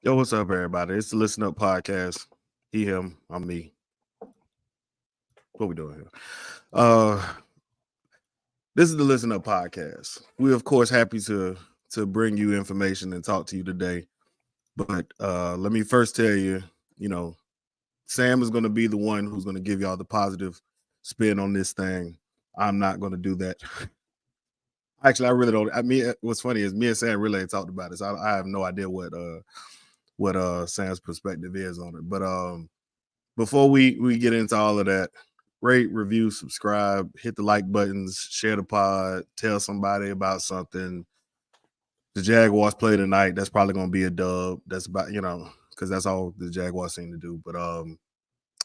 Yo, what's up, everybody? It's the Listen Up podcast. He, him, I'm me. What we doing here? This is the Listen Up podcast. We're of course happy to bring you information and talk to you today. But let me first tell you, Sam is going to be the one who's going to give y'all the positive spin on this thing. I'm not going to do that. Actually, I really don't. I mean, what's funny is me and Sam really ain't talked about this. I have no idea what Sam's perspective is on it. But before we get into all of that, rate, review, subscribe, hit the like buttons, share the pod, tell somebody about something. The Jaguars play tonight. That's probably going to be a dub. That's about, because that's all the Jaguars seem to do. But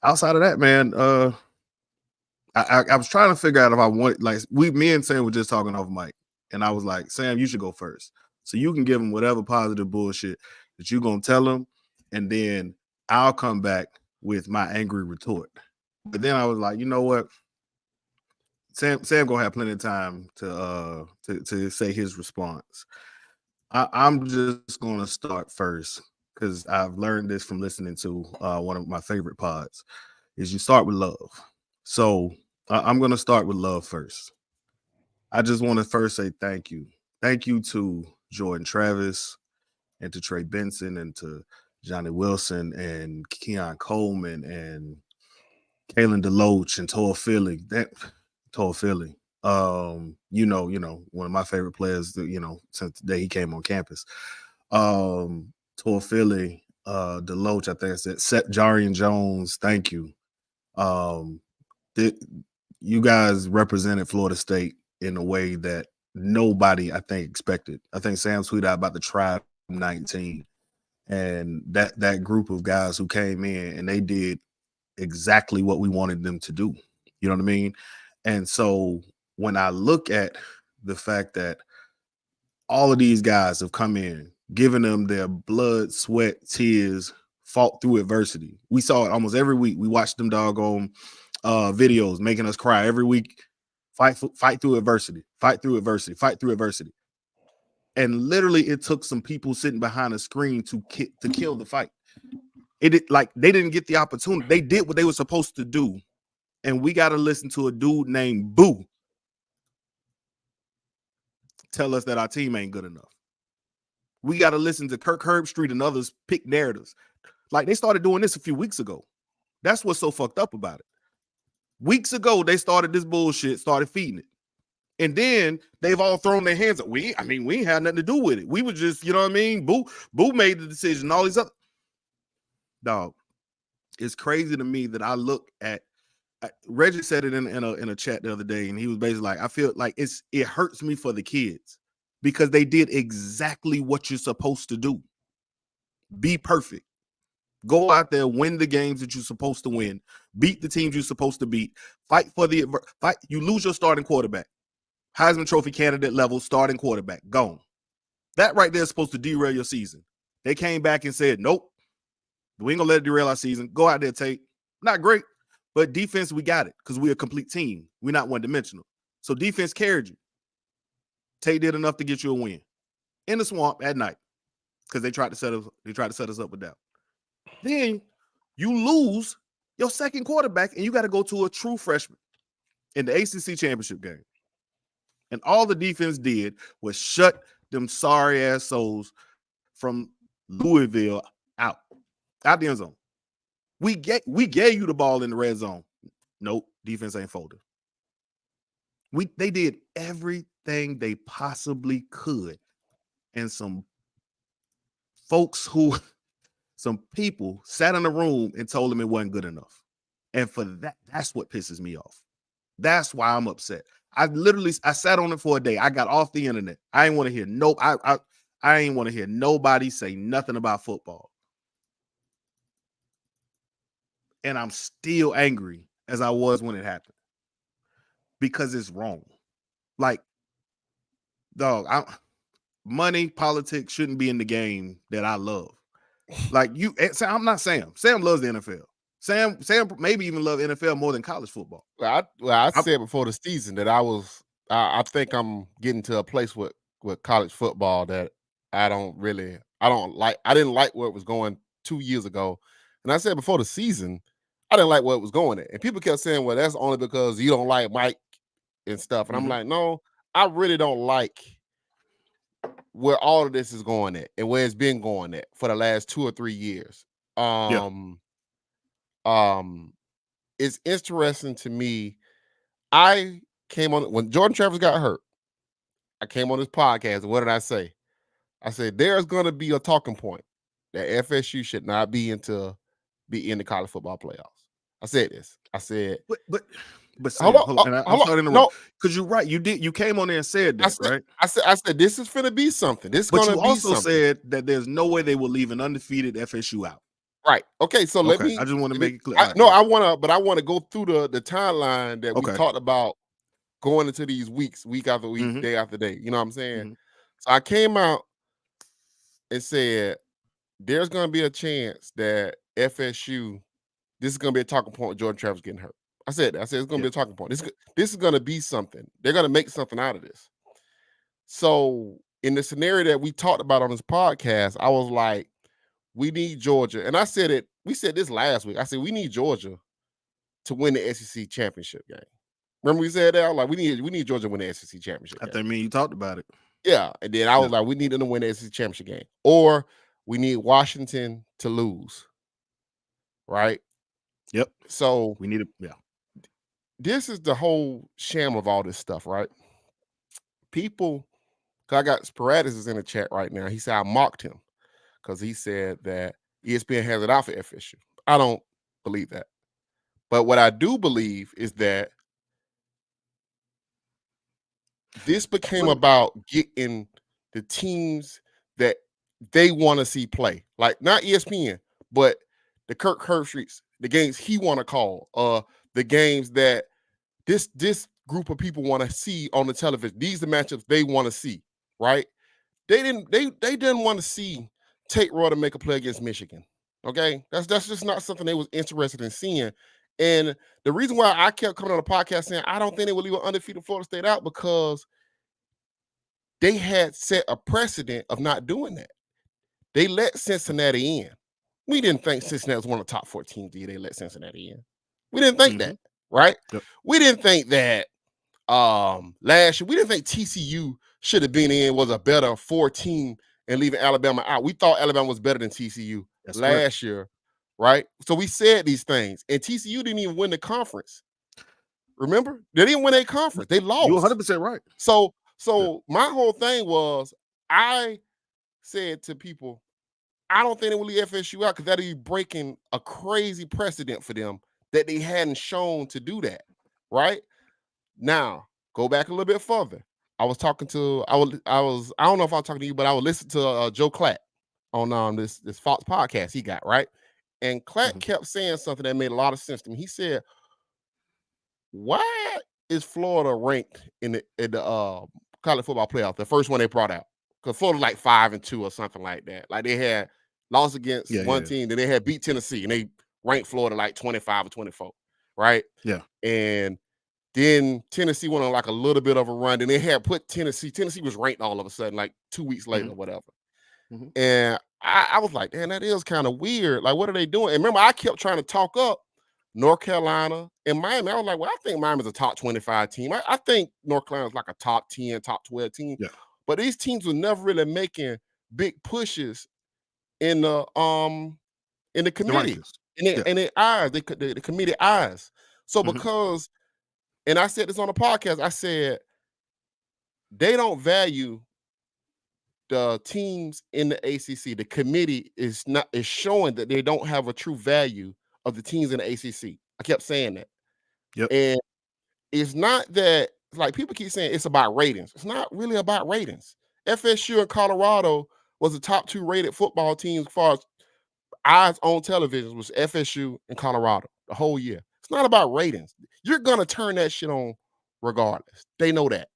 outside of that, man, I was trying to figure out if I want, me and Sam were just talking off mic, and I was like, Sam, you should go first. So you can give him whatever positive bullshit that you're going to tell him, and then I'll come back with my angry retort. But then I was like, you know what? Sam gonna have plenty of time to say his response. I'm just gonna start first because I've learned this from listening to one of my favorite pods. Is you start with love. So I'm gonna start with love first. I just want to first say thank you to Jordan Travis and to Trey Benson and to Johnny Wilson and Keon Coleman and Kalen DeLoach and Toa Philly. One of my favorite players, since the day he came on campus. Toa Philly, DeLoach, I think I said, Jarian Jones, thank you. You guys represented Florida State in a way that nobody, I think, expected. I think Sam tweeted out about the Tribe 19 and that group of guys who came in and they did exactly what we wanted them to do. You know what I mean? And so when I look at the fact that all of these guys have come in, giving them their blood, sweat, tears, fought through adversity. We saw it almost every week. We watched them doggone videos making us cry every week. Fight through adversity. Fight through adversity. Fight through adversity. And literally, it took some people sitting behind a screen to kill the fight. They didn't get the opportunity. They did what they were supposed to do. And we got to listen to a dude named Boo tell us that our team ain't good enough. We got to listen to Kirk Herbstreit and others pick narratives. Like, they started doing this a few weeks ago. That's what's so fucked up about it. Weeks ago, they started this bullshit, started feeding it. And then they've all thrown their hands up. We ain't had nothing to do with it. We were just, you know what I mean? Boo made the decision. All these other dog. It's crazy to me that I look at Reggie said it in a chat the other day, and he was basically like, I feel like it hurts me for the kids because they did exactly what you're supposed to do. Be perfect. Go out there, win the games that you're supposed to win, beat the teams you're supposed to beat, fight for the fight. You lose your starting quarterback, Heisman Trophy candidate level starting quarterback, gone. That right there is supposed to derail your season. They came back and said, nope, we ain't gonna let it derail our season. Go out there, Tate. Not great, but defense, we got it because we're a complete team. We're not one-dimensional. So defense carried you. Tate did enough to get you a win in the swamp at night because they tried to set us up with that. Then you lose your second quarterback and you got to go to a true freshman in the ACC championship game. And all the defense did was shut them sorry ass souls from Louisville out the end zone. We gave you the ball in the red zone. Nope, defense ain't folded. They did everything they possibly could. And some people sat in a room and told them it wasn't good enough. And for that, that's what pisses me off. That's why I'm upset. I sat on it for a day. I got off the internet. I ain't want to hear I ain't want to hear nobody say nothing about football. And I'm still angry as I was when it happened. Because it's wrong. Like, dog, money, politics shouldn't be in the game that I love. Like I'm not Sam. Sam loves the NFL. Sam maybe even love NFL more than college football. I said before the season that I think I'm getting to a place with college football that I don't really I didn't like where it was going 2 years ago. And I said before the season, I didn't like where it was going at. And people kept saying, well, that's only because you don't like Mike and stuff. And I'm like, no, I really don't like where all of this is going at and where it's been going at for the last 2 or 3 years. It's interesting to me. I came on when Jordan Travis got hurt. I came on this podcast, and what did I say? I said there's going to be a talking point that FSU should not be in the college football playoffs. I said this. I said, but Sam, hold on. And I'm starting to no, because you're right. You came on there and said that, right? I said this is finna be something. This is but gonna you be also something. said that there's no way they will leave an undefeated FSU out. Right. Okay. So let me. I just want to make it clear. I want to go through the timeline that we talked about going into these weeks, week after week, day after day. You know what I'm saying? So I came out and said there's going to be a chance that FSU, this is going to be a talking point with Jordan Travis getting hurt. I said it's going to be a talking point. This is going to be something. They're going to make something out of this. So in the scenario that we talked about on this podcast, I was like, we need Georgia. And I said it, we said this last week. I said, we need Georgia to win the SEC championship game. Remember we said that? I was like, we need Georgia to win the SEC championship game. I think you talked about it. Yeah. And then I was like, we need them to win the SEC championship game. Or we need Washington to lose. Right? Yep. So we need it. Yeah. This is the whole sham of all this stuff, right? People, because I got Sporadics is in the chat right now. He said I mocked him because he said that ESPN has it out for FSU. I don't believe that. But what I do believe is that this became about getting the teams that they want to see play. Like not ESPN, but the Kirk Herbstreits, the games he want to call, the games that this group of people want to see on the television. These are the matchups they want to see, right? They didn't want to see Tate Roy to make a play against Michigan. Okay, that's just not something they was interested in seeing. And the reason why I kept coming on the podcast saying I don't think they will leave an undefeated Florida State out because they had set a precedent of not doing that. They let Cincinnati in. We didn't think Cincinnati was one of the top 4 teams. They let Cincinnati in. We didn't think that, right? Yep. We didn't think that last year. We didn't think TCU should have been in, was a better 4 team and leaving Alabama out. We thought Alabama was better than TCU last year, right? So we said these things, and TCU didn't even win the conference. Remember? They didn't win a conference. They lost. You're 100% right. So my whole thing was, I said to people, I don't think they will leave FSU out because that'll be breaking a crazy precedent for them that they hadn't shown to do that, right? Now, go back a little bit further. I was talking to, I don't know if I was talking to you, but I would listen to Joe Klatt on this Fox podcast he got, right? And Klatt kept saying something that made a lot of sense to me. He said, why is Florida ranked in the college football playoff, the first one they brought out? Because Florida like 5-2 or something like that. Like they had lost against one team, then they had beat Tennessee, and they ranked Florida like 25 or 24, right? Yeah. And then Tennessee went on like a little bit of a run. Then they had put Tennessee was ranked all of a sudden, like 2 weeks later or whatever. And I was like, damn, that is kind of weird. Like, what are they doing? And remember, I kept trying to talk up North Carolina and Miami. I was like, well, I think Miami's a top 25 team. I think North Carolina's like a top 10, top 12 team. Yeah. But these teams were never really making big pushes in the committee, in their eyes, the committee eyes. So because, and I said this on the podcast, I said they don't value the teams in the ACC. The committee is showing that they don't have a true value of the teams in the ACC. I kept saying that. Yep. And it's not that, like, people keep saying it's about ratings. It's not really about ratings. FSU and Colorado was the top 2 rated football teams as far as eyes on television was FSU and Colorado the whole year. It's not about ratings. You're going to turn that shit on regardless. They know that.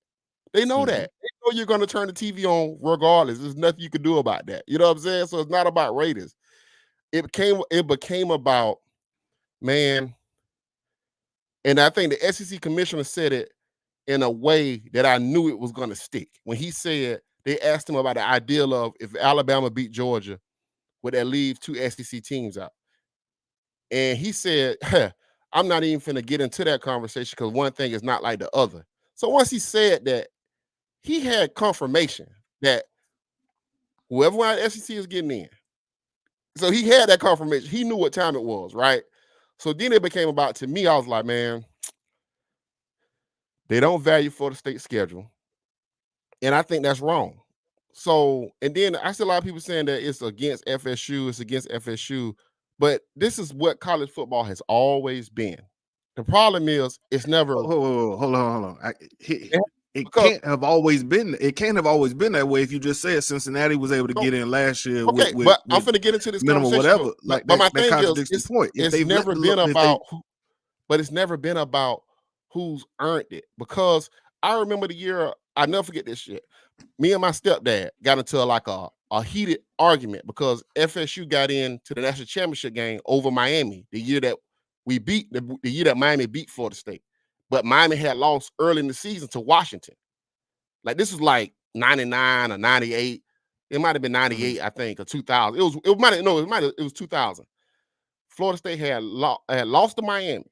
They know that. They know you're going to turn the TV on regardless. There's nothing you can do about that. You know what I'm saying? So it's not about ratings. It became about, man, and I think the SEC commissioner said it in a way that I knew it was going to stick when he said they asked him about the ideal of if Alabama beat Georgia, would that leave 2 SEC teams out? And he said, I'm not even finna get into that conversation because one thing is not like the other. So once he said that, he had confirmation that whoever out of SEC is getting in. So he had that confirmation. He knew what time it was, right? So then it became about, to me, I was like, man, they don't value Florida State schedule. And I think that's wrong. So, and then I see a lot of people saying that it's against FSU, but this is what college football has always been. The problem is it's never Hold on. It because can't have always been. It can't have always been that way. If you just said Cincinnati was able to get in last year okay, with but I'm finna get into this minimum conversation. whatever, But, like but my that thing contradicts is, the point. If it's they've never let, been if about, but it's never been about who's earned it. Because I remember the year, I never forget this shit. Me and my stepdad got into a heated argument because FSU got into the national championship game over Miami the year that we beat the year that Miami beat Florida State. But Miami had lost early in the season to Washington. Like this was like 99 or 98. It might have been 98, I think, or 2000. It was 2000. Florida State had lost to Miami,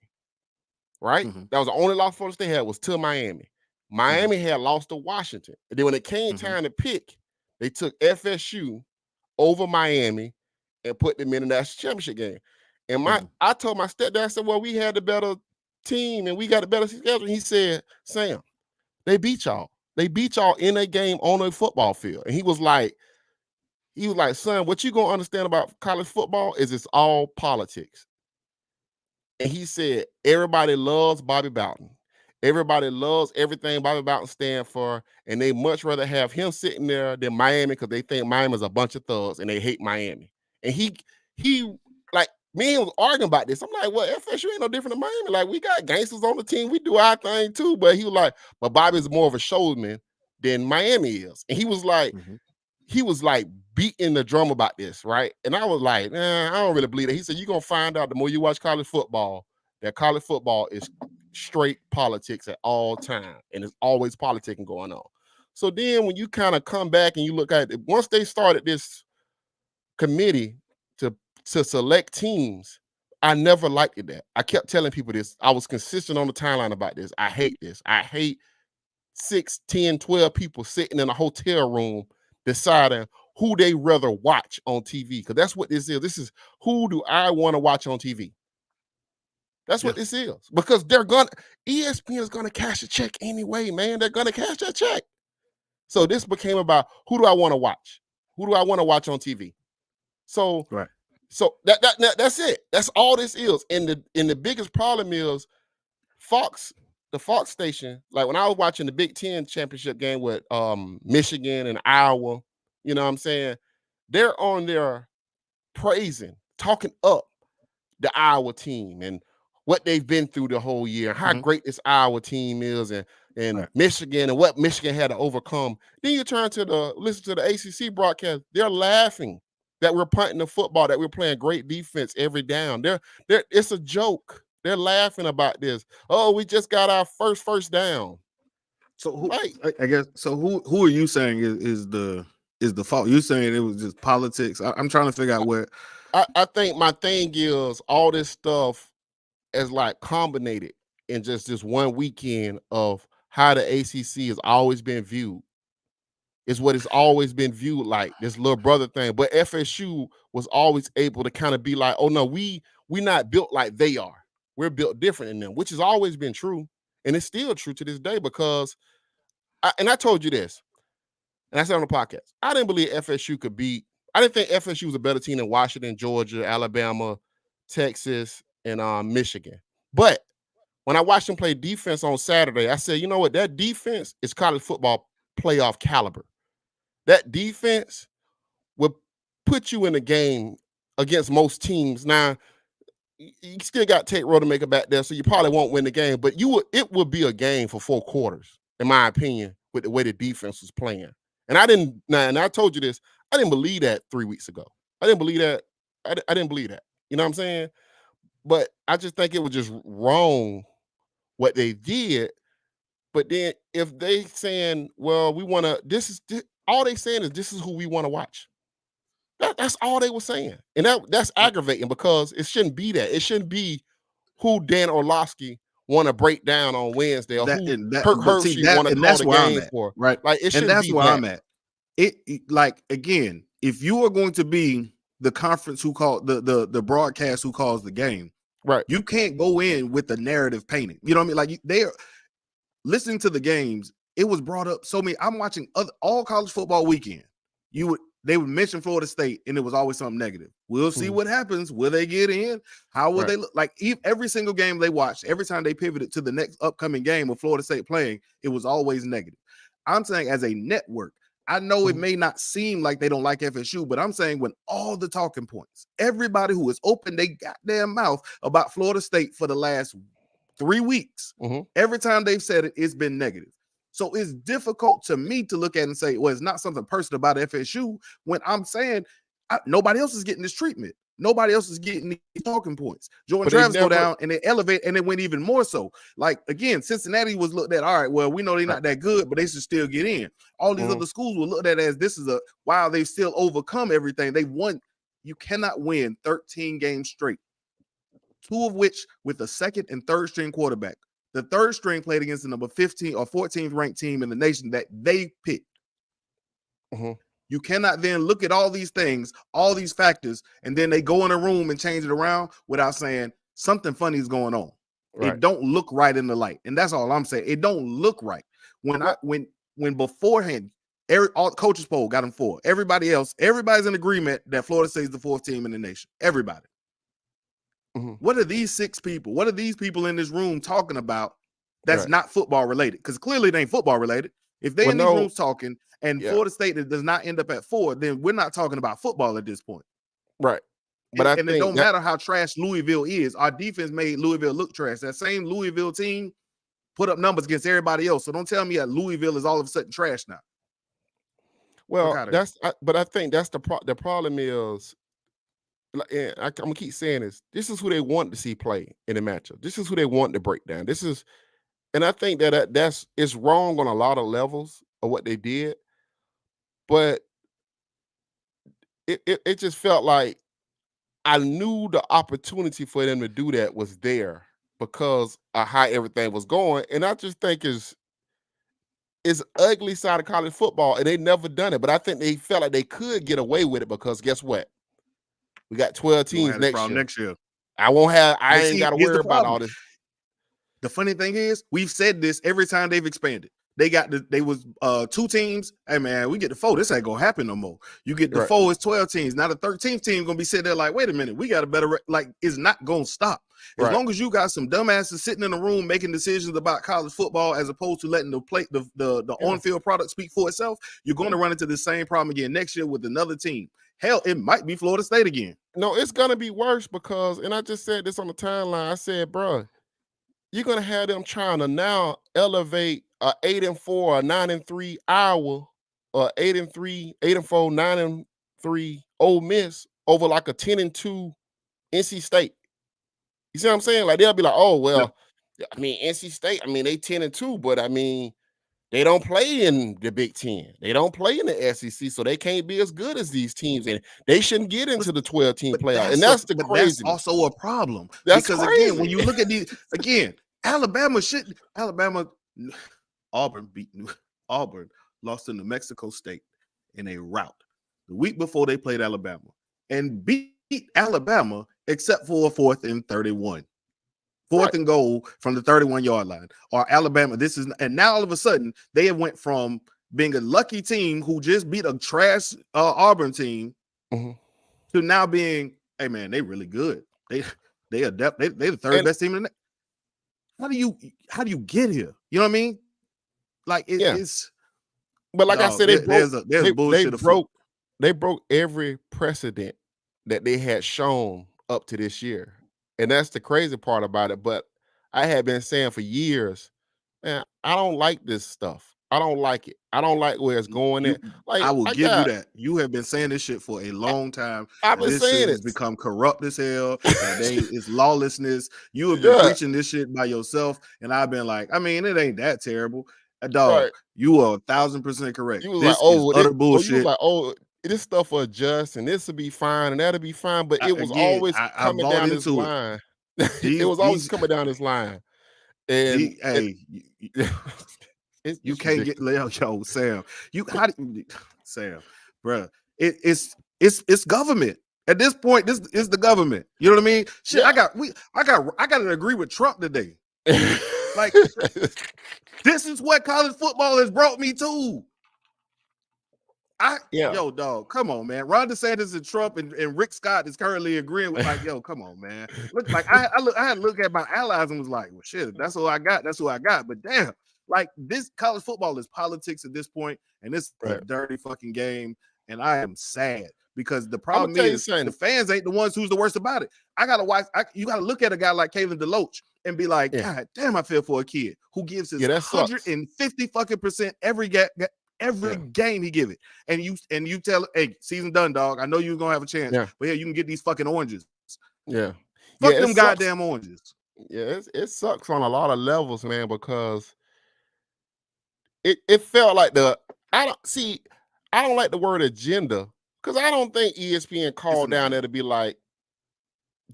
right? That was the only loss Florida State had was to Miami. Miami had lost to Washington. And then when it came time to pick, they took FSU over Miami and put them in the national championship game. And I told my stepdad, I said, well, we had the better team and we got the better schedule. And he said, Sam, they beat y'all. They beat y'all in a game on a football field. And he was like, son, what you gonna understand about college football is it's all politics. And he said, everybody loves Bobby Bowden. Everybody loves everything Bobby Bowden stands for, and they much rather have him sitting there than Miami because they think Miami is a bunch of thugs and they hate Miami. And he like me and him was arguing about this. I'm like, well, FSU ain't no different than Miami. Like, we got gangsters on the team. We do our thing too. But he was like, but Bobby's more of a showman than Miami is. And he was like beating the drum about this, right? And I was like, I don't really believe it. He said, you're going to find out the more you watch college football, that college football is straight politics at all time. And there's always politicking going on. So then when you kind of come back and you look at it, once they started this committee to select teams, I never liked it that. I kept telling people this. I was consistent on the timeline about this. I hate this. I hate 6, 10, 12 people sitting in a hotel room deciding who they rather watch on TV. Because that's what this is. This is who do I want to watch on TV? That's what this is. Because ESPN is gonna cash a check anyway, man. They're gonna cash that check. So this became about who do I want to watch? Who do I want to watch on TV? So right. So that's it. That's all this is. And the biggest problem is the Fox station. Like when I was watching the Big Ten championship game with Michigan and Iowa, you know what I'm saying? They're on there praising, talking up the Iowa team and what they've been through the whole year, how great this Iowa team is, and Michigan and what Michigan had to overcome. Then you turn to listen to the ACC broadcast. They're laughing that we're punting the football, that we're playing great defense every down. It's a joke. They're laughing about this. Oh, we just got our first down. So who are you saying is the fault? You saying it was just politics? I'm trying to figure out where. I think my thing is all this stuff is like combinated in just this one weekend of how the ACC has always been viewed. Is what it's always been viewed like, this little brother thing. But FSU was always able to kind of be like, oh no, we not built like they are. We're built different than them, which has always been true. And it's still true to this day because, I told you this, and I said on the podcast, I didn't believe FSU could beat, I didn't think FSU was a better team than Washington, Georgia, Alabama, Texas, and Michigan. But when I watched them play defense on Saturday, I said, you know what, that defense is college football playoff caliber. That defense will put you in a game against most teams. Now, you still got Tate Rodemaker back there, so you probably won't win the game, but it would be a game for 4 quarters, in my opinion, with the way the defense was playing. And I told you this, I didn't believe that 3 weeks ago. I didn't believe that. I didn't believe that. You know what I'm saying? But I just think it was just wrong what they did. But then if they saying, well, we want to, all they saying is this is who we want to watch. That's all they were saying. And that's aggravating because it shouldn't be that. It shouldn't be who Dan Orlovsky want to break down on Wednesday or who Kirk but see Herbstreit want to and call that's the where I'm game at, for. right? Like it And shouldn't that's be where that. I'm at. It like again, if you are going to be the conference who call the broadcast who calls the game, right? You can't go in with the narrative painting. You know what I mean? Like they're listening to the games. It was brought up so many. I'm watching all college football weekend. They would mention Florida State, and it was always something negative. We'll see what happens. Will they get in? How will they look? Like every single game they watched, every time they pivoted to the next upcoming game of Florida State playing, it was always negative. I'm saying as a network, I know it may not seem like they don't like FSU, but I'm saying when all the talking points, everybody who has opened their goddamn mouth about Florida State for the last 3 weeks, every time they've said it, it's been negative. So it's difficult to me to look at and say, well, it's not something personal about FSU when I'm saying nobody else is getting this treatment. Nobody else is getting these talking points. Joe and Travis go down and they elevate, and it went even more so. Like, again, Cincinnati was looked at, all right, well, we know they're not that good, but they should still get in. All these other schools were looked at as this is wow, they've still overcome everything. They won. You cannot win 13 games straight, 2 of which with the second and third string quarterback. The third string played against the number 15 or 14th ranked team in the nation that they picked. You cannot then look at all these things, all these factors, and then they go in a room and change it around without saying something funny is going on. It don't look right in the light. And that's all I'm saying. It don't look right. When beforehand, all coaches poll got them 4. Everybody's in agreement that Florida State is the 4th team in the nation. Everybody. What are these 6 people? What are these people in this room talking about that's not football related? Because clearly it ain't football related. If they're in these rooms talking and Florida State does not end up at 4, then we're not talking about football at this point. Right. But it don't matter how trash Louisville is. Our defense made Louisville look trash. That same Louisville team put up numbers against everybody else. So don't tell me that Louisville is all of a sudden trash now. Well, but I think that's the problem is, and I'm gonna keep saying this is who they want to see play in the matchup. This is who they want to break down. And I think that's it's wrong on a lot of levels of what they did, but it just felt like I knew the opportunity for them to do that was there because of how everything was going, and I just think is ugly side of college football, and they never done it. But I think they felt like they could get away with it because guess what? We got 12 teams next year. I ain't got to worry about all this. The funny thing is, we've said this every time they've expanded. They was 2 teams. Hey man, we get to 4. This ain't gonna happen no more. You get to 4, it's 12 teams. Now the 13th team gonna be sitting there like, wait a minute, we got a better it's not gonna stop. As long as you got some dumbasses sitting in a room making decisions about college football as opposed to letting the on-field product speak for itself, you're going to run into the same problem again next year with another team. Hell, it might be Florida State again. No, it's gonna be worse because, and I just said this on the timeline. I said, bro, you're gonna have them trying to now elevate a 8-4, a 9-3 Iowa, or 8-3, 8-4, 9-3 Ole Miss over like a 10-2 NC State. You see what I'm saying? Like they'll be like, oh well, I mean NC State, I mean they 10-2, but I mean they don't play in the Big Ten. They don't play in the SEC, so they can't be as good as these teams, and they shouldn't get into the 12-team playoff. And that's the crazy. That's also a problem. That's because crazy. Again, when you look at these again, Alabama Auburn lost to New Mexico State in a rout the week before they played Alabama and beat Alabama except for a 4th and 31. 4th and goal from the 31-yard line. Or Alabama, and now all of a sudden they have went from being a lucky team who just beat a trash Auburn team to now being, hey man, they really good. They the third best team in the How do you get here? You know what I mean? Like it's. But like I said, they broke every precedent that they had shown up to this year, and that's the crazy part about it. But I had been saying for years, man, I don't like this stuff. I don't like it. I don't like where it's going. I will give you that. You have been saying this shit for a long time. I've been saying shit has become corrupt as hell. It's lawlessness. You have been preaching this shit by yourself, and I've been like, I mean, it ain't that terrible. Dog, Right. you are 1,000% correct. You was This like, is utter you was bullshit. like, this stuff will adjust and this will be fine and that'll be fine. But it was Again, always I coming bought down this into it. line. It was always coming down this line. And Hey, you it's can't get ridiculous. yo, Sam. Sam, bruh. It's government. At this point, this is the government. You know what I mean? Shit, Yeah. I got to agree with Trump today. Like, this is what college football has brought me to. Yo, dog, come on, man. Ron DeSantis and Trump and Rick Scott is currently agreeing with, like, yo, come on, man. Look, like I had to look at my allies and was like, well, shit, that's who I got. That's who I got. But damn, like, this college football is politics at this point, and it's a dirty fucking game. And I am sad because the problem is the fans ain't the ones who's the worst about it. I gotta watch. You gotta look at a guy like Kalen DeLoach and be like, God damn, I feel for a kid who gives his 150 fucking % every game he give it, and you tell, hey, season done, dog. I know you're gonna have a chance, but yeah, you can get these fucking oranges. Fuck them goddamn oranges. Yeah, it sucks on a lot of levels, man, because it felt like I don't like the word agenda because I don't think ESPN called down there to be like,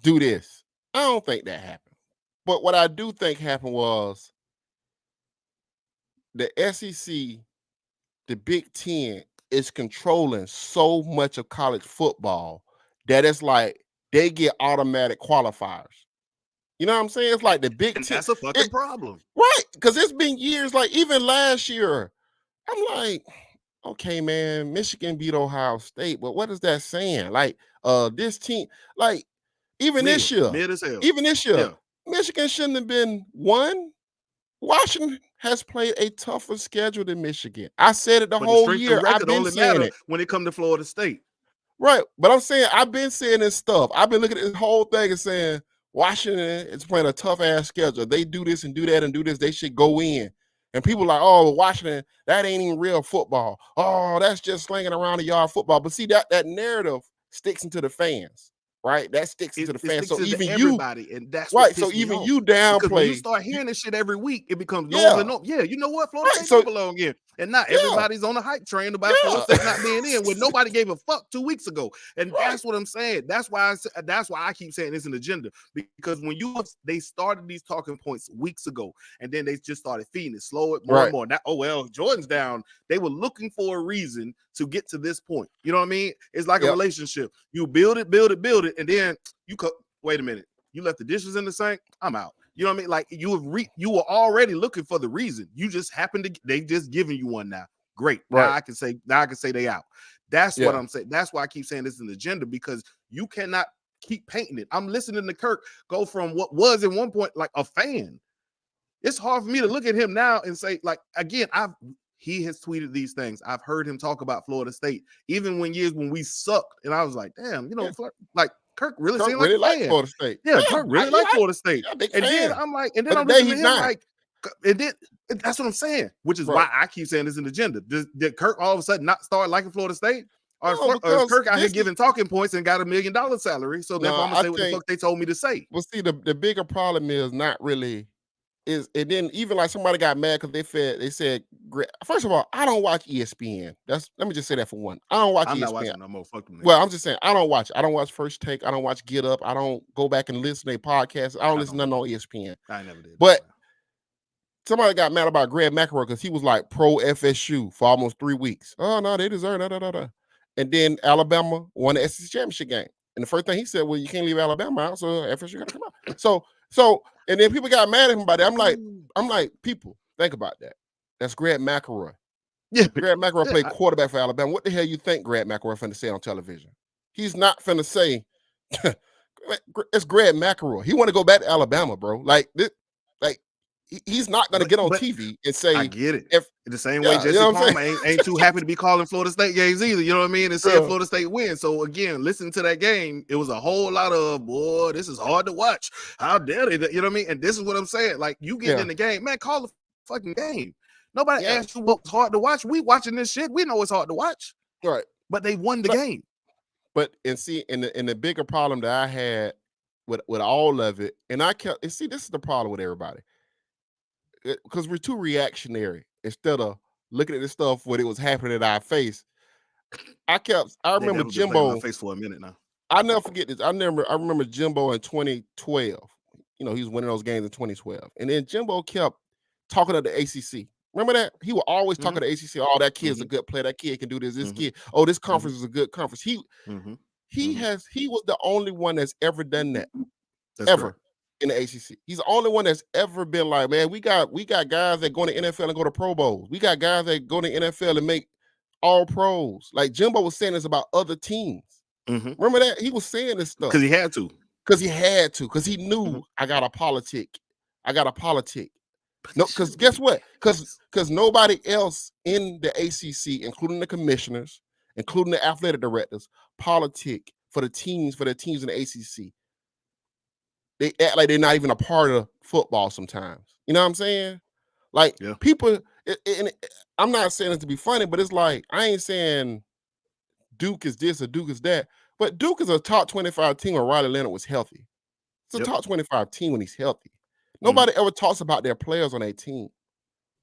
do this. I don't think that happened. But what I do think happened was the SEC, the Big Ten, is controlling so much of college football that it's like they get automatic qualifiers. You know what I'm saying? It's like the Big Ten. That's a fucking problem. Right. Because it's been years, like even last year, I'm like, okay, man, Michigan beat Ohio State, but what is that saying? Like, this team, like, even this year, Michigan shouldn't have been one. Washington has played a tougher schedule than Michigan. I said it the whole year. I've been saying it when it comes to Florida State. Right. But I'm saying, I've been saying this stuff. I've been looking at this whole thing and saying, Washington is playing a tough ass schedule. They do this and do that and do this. They should go in. And people are like, oh, Washington, that ain't even real football. Oh, that's just slinging around the yard football. But see, that narrative sticks into the fans, right? That sticks into the fans. So even everybody, and that's right. So even you downplay. When you start hearing this shit every week, it becomes normal. Yeah, you know what? Florida State don't belong in. And not everybody's on the hype train about Florida State not being in when nobody gave a fuck 2 weeks ago. And that's what I'm saying. That's why I keep saying it's an agenda. Because when they started these talking points weeks ago, and then they just started feeding it, slow it more and more. Now, oh well, Jordan's down. They were looking for a reason to get to this point. You know what I mean? It's like a relationship. You build it, and then you wait a minute. You left the dishes in the sink. I'm out. You know what I mean? Like you were already looking for the reason. You just happened to they just giving you one now. Great. Right. Now I can say they out. That's what I'm saying. That's why I keep saying this is an agenda, because you cannot keep painting it. I'm listening to Kirk go from what was at one point like a fan. It's hard for me to look at him now and say, like, again, he has tweeted these things. I've heard him talk about Florida State, even when we sucked. And I was like, damn, you know, like Kirk really seemed like a fan. Florida State. Yeah, Kirk really liked Florida State. And then I'm listening to him like, and then that's what I'm saying, which is why I keep saying this an agenda. Did Kirk all of a sudden not start liking Florida State? Or is Kirk out here giving talking points and got $1 million salary? So therefore I'm gonna say what the fuck they told me to say. Well, see, the bigger problem is not really and then even like somebody got mad because they said, first of all, I don't watch ESPN. Let me just say that for one. I don't watch ESPN. I'm not watching no more. Fuck them. Well, I'm just saying I don't watch it. I don't watch First Take. I don't watch Get Up. I don't go back and listen to their podcasts. I don't listen to none on ESPN. I never did. But somebody got mad about Greg McElroy because he was like pro FSU for almost 3 weeks. Oh no, they deserve that. And then Alabama won the SEC championship game. And the first thing he said, well, you can't leave Alabama out, so FSU got to come out. So, and then people got mad at him about that. I'm like, people, think about that. That's Greg McElroy. Yeah. Greg McElroy played quarterback for Alabama. What the hell you think Greg McElroy finna say on television? He's not finna say, it's Greg McElroy. He want to go back to Alabama, bro. Like he's not gonna get on TV and say, I get it. The same way Jesse Palmer ain't too happy to be calling Florida State games either. You know what I mean? And seeing Florida State win. So again, listening to that game, it was a whole lot of, boy, this is hard to watch. How dare they? You know what I mean? And this is what I'm saying. Like, you get in the game, man, call the fucking game. Nobody asked you what's hard to watch. We watching this shit. We know it's hard to watch. Right. But they won the game. But and see, in the bigger problem that I had with all of it, and this is the problem with everybody. Because we're too reactionary. instead of looking at this stuff when it was happening at our face. I They remember definitely been playing in my Jimbo. face for a minute now. I never forget this. I remember Jimbo in 2012. He was winning those games in 2012. And then Jimbo kept talking to the ACC. Remember that? He would always talk to the ACC. Oh, that kid's a good player. That kid can do this. This kid. Oh, this conference is a good conference. He was the only one that's ever done that. That's ever correct. in the ACC. He's the only one that's ever been like, man, we got guys that go to NFL and go to Pro Bowls. We got guys that go to NFL and make all pros. Like Jimbo was saying this about other teams. Remember that? He was saying this stuff. Because he had to. Because he knew I got a politic. No, because guess what? Because nobody else in the ACC, including the commissioners, including the athletic directors, politic for their teams in the ACC. They act like they're not even a part of football sometimes. You know what I'm saying? Like people, and I'm not saying it to be funny, but it's like, I ain't saying Duke is this or Duke is that, but Duke is a top 25 team when Riley Leonard was healthy. It's a top 25 team when he's healthy. Nobody ever talks about their players on their team.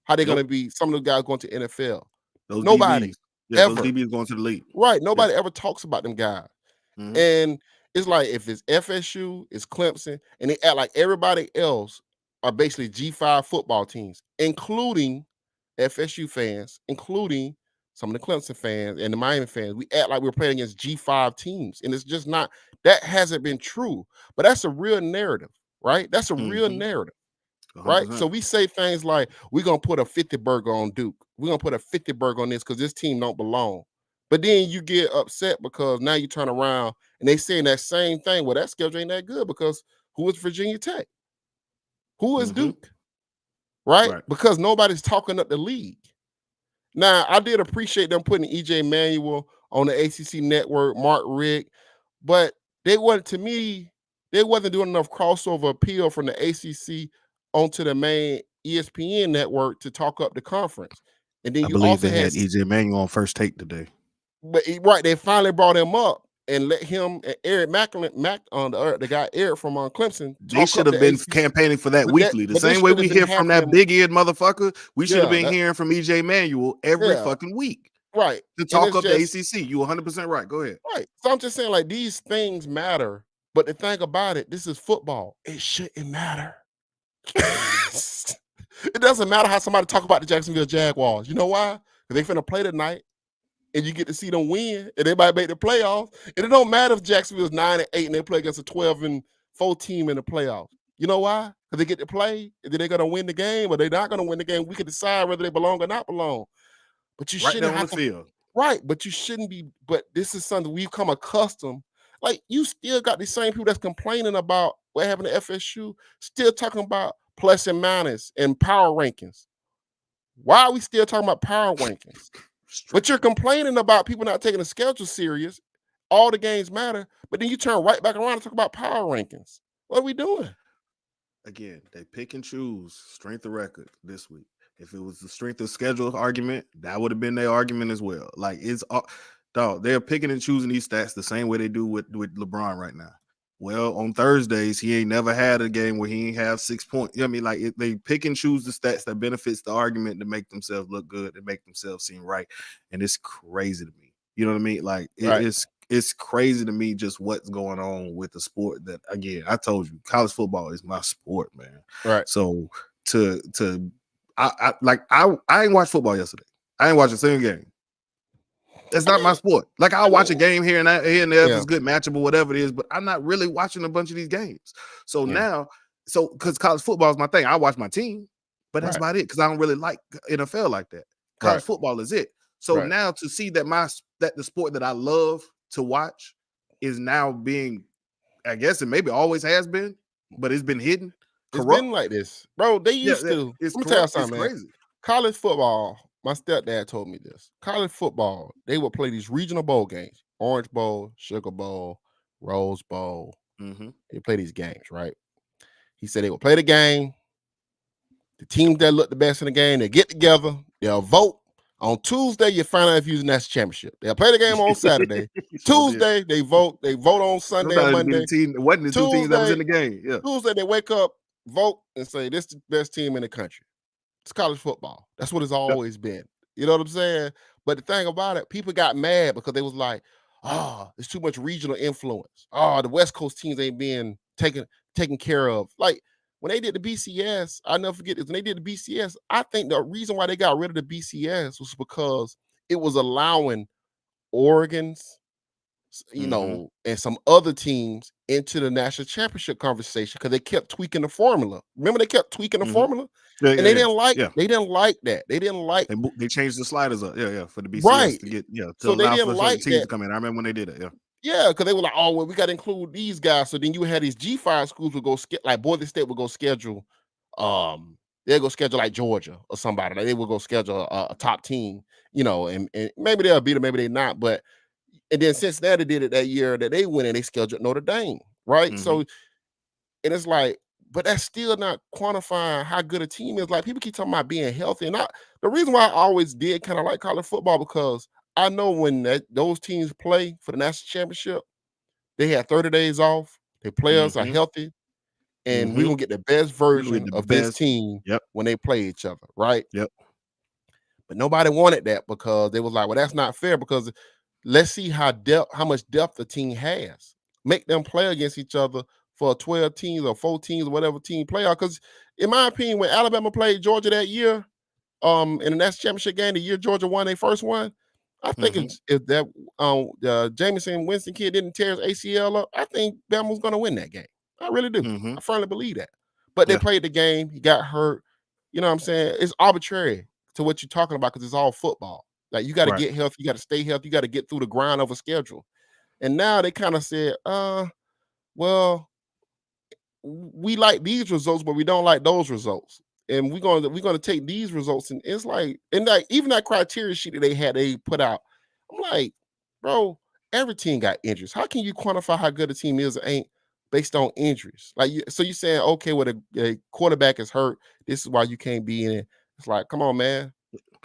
How they're going to be, some of the guys going to NFL. Those Nobody. DBs. Yeah, ever. those DBs going to the league. Right. Nobody ever talks about them guys. And it's like, if it's FSU, it's Clemson, and they act like everybody else are basically G5 football teams, including FSU fans, including some of the Clemson fans and the Miami fans. We act like we're playing against G5 teams, and it's just not. That hasn't been true, but that's a real narrative, right? That's a real narrative, 100%. right? So we say things like, we're going to put a 50 burger on Duke. We're going to put a 50 burger on this because this team don't belong. But then you get upset because now you turn around and they saying that same thing. Well, that schedule ain't that good because who is Virginia Tech? Who is Duke? Right? Because nobody's talking up the league. Now, I did appreciate them putting EJ Manuel on the ACC network, Mark Rick, but they wasn't doing enough crossover appeal from the ACC onto the main ESPN network to talk up the conference. And then I believe they had EJ Manuel on First Take today. But they finally brought him up and let him and Eric the guy Eric from Clemson. They should have been campaigning for that weekly. The same way we hear from that big-eared motherfucker, we should have been hearing from EJ Manuel every fucking week. Right. To talk up the ACC. You 100% right. Go ahead. Right. So I'm just saying, like, these things matter. But the thing about it, this is football. It shouldn't matter. It doesn't matter how somebody talk about the Jacksonville Jaguars. You know why? Because they finna play tonight. And you get to see them win, and they might make the playoffs. And it don't matter if Jacksonville's 9-8 and they play against a 12-4 team in the playoffs. You know why? Because they get to play, and then they're gonna win the game, or they're not gonna win the game. We can decide whether they belong or not belong. But you shouldn't have to feel right. But you shouldn't be. But this is something we've come accustomed. Like, you still got these same people that's complaining about what happened to FSU, still talking about plus and minus and power rankings. Why are we still talking about power rankings? But you're complaining about people not taking the schedule serious. All the games matter, but then you turn right back around and talk about power rankings. What are we doing? Again, they pick and choose strength of record this week. If it was the strength of schedule argument, that would have been their argument as well. Like, they're picking and choosing these stats the same way they do with LeBron right now. Well, on Thursdays, he ain't never had a game where he ain't have 6 points. You know what I mean? Like, they pick and choose the stats that benefits the argument to make themselves look good and make themselves seem right. And it's crazy to me. You know what I mean? Like, it's crazy to me just what's going on with the sport that, again, I told you, college football is my sport, man. Right. So I ain't watched football yesterday. I ain't watched a single game. That's not my sport. Like, I'll watch a game here and there if it's good matchup or whatever it is, but I'm not really watching a bunch of these games. So now, because college football is my thing, I watch my team, but that's about it, because I don't really like NFL like that. College football is it. So now to see that the sport that I love to watch is now being, I guess it maybe always has been, but it's been hidden. It's been like this, bro. They used to. Let me tell you something, man. Crazy. College football. My stepdad told me this. College football, they would play these regional bowl games: Orange Bowl, Sugar Bowl, Rose Bowl. They play these games, right? He said they would play the game. The teams that look the best in the game, they get together. They'll vote. On Tuesday, you find out if you're using national championship. They'll play the game on Saturday. Tuesday, they vote. They vote on Sunday and Monday. It wasn't the two teams that was in the game. Yeah. Tuesday, they wake up, vote, and say this is the best team in the country. It's college football. That's what it's Yep. always been. You know what I'm saying? But the thing about it, people got mad because they was like, oh, there's too much regional influence. Oh, the West Coast teams ain't being taken care of. Like when they did the BCS, I'll never forget this. When they did the BCS, I think the reason why they got rid of the BCS was because it was allowing Oregon's, and some other teams into the national championship conversation because they kept tweaking the formula. Remember, they kept tweaking the formula, Yeah, and yeah, they yeah. didn't like Yeah. they didn't like that. They didn't like They changed the sliders up. Yeah, yeah, for the BCS right. to get to So they allow didn't for certain like teams to that. come in. I remember when they did it. Yeah. Yeah, because they were like, oh, well, we got to include these guys. So then you had these G5 schools would go like Boise State would go schedule, they'll go schedule like Georgia or somebody. Like they would go schedule a top team, and maybe they'll beat them, maybe they not. But and then Cincinnati did it that year that they went and they scheduled Notre Dame, right? So and it's like, but that's still not quantifying how good a team is. Like people keep talking about being healthy, and the reason why I always did kind of like college football because I know when those teams play for the national championship, they had 30 days off. Their players are healthy, and we're gonna get the best Literally version the of this best. team Yep. when they play each other, right? Yep. But nobody wanted that because they was like, well, that's not fair because let's see how much depth the team has. Make them play against each other for 12 teams or 4 teams or whatever team playoff. Because in my opinion, when Alabama played Georgia that year, in the national championship game, the year Georgia won their first one, I think if that Jameson Winston kid didn't tear his ACL up, I think Bama was going to win that game. I really do. I firmly believe that. But they played the game. He got hurt. You know what I'm saying? It's arbitrary to what you're talking about because it's all football. Like you got to get healthy. You got to stay healthy. You got to get through the grind of a schedule. And now they kind of said, well, we like these results, but we don't like those results. And we're gonna take these results, and it's like, and like even that criteria sheet that they put out, I'm like, bro, every team got injuries. How can you quantify how good a team is or ain't based on injuries? Like, so you're saying, okay, well, a quarterback is hurt, this is why you can't be in it. It's like, come on, man.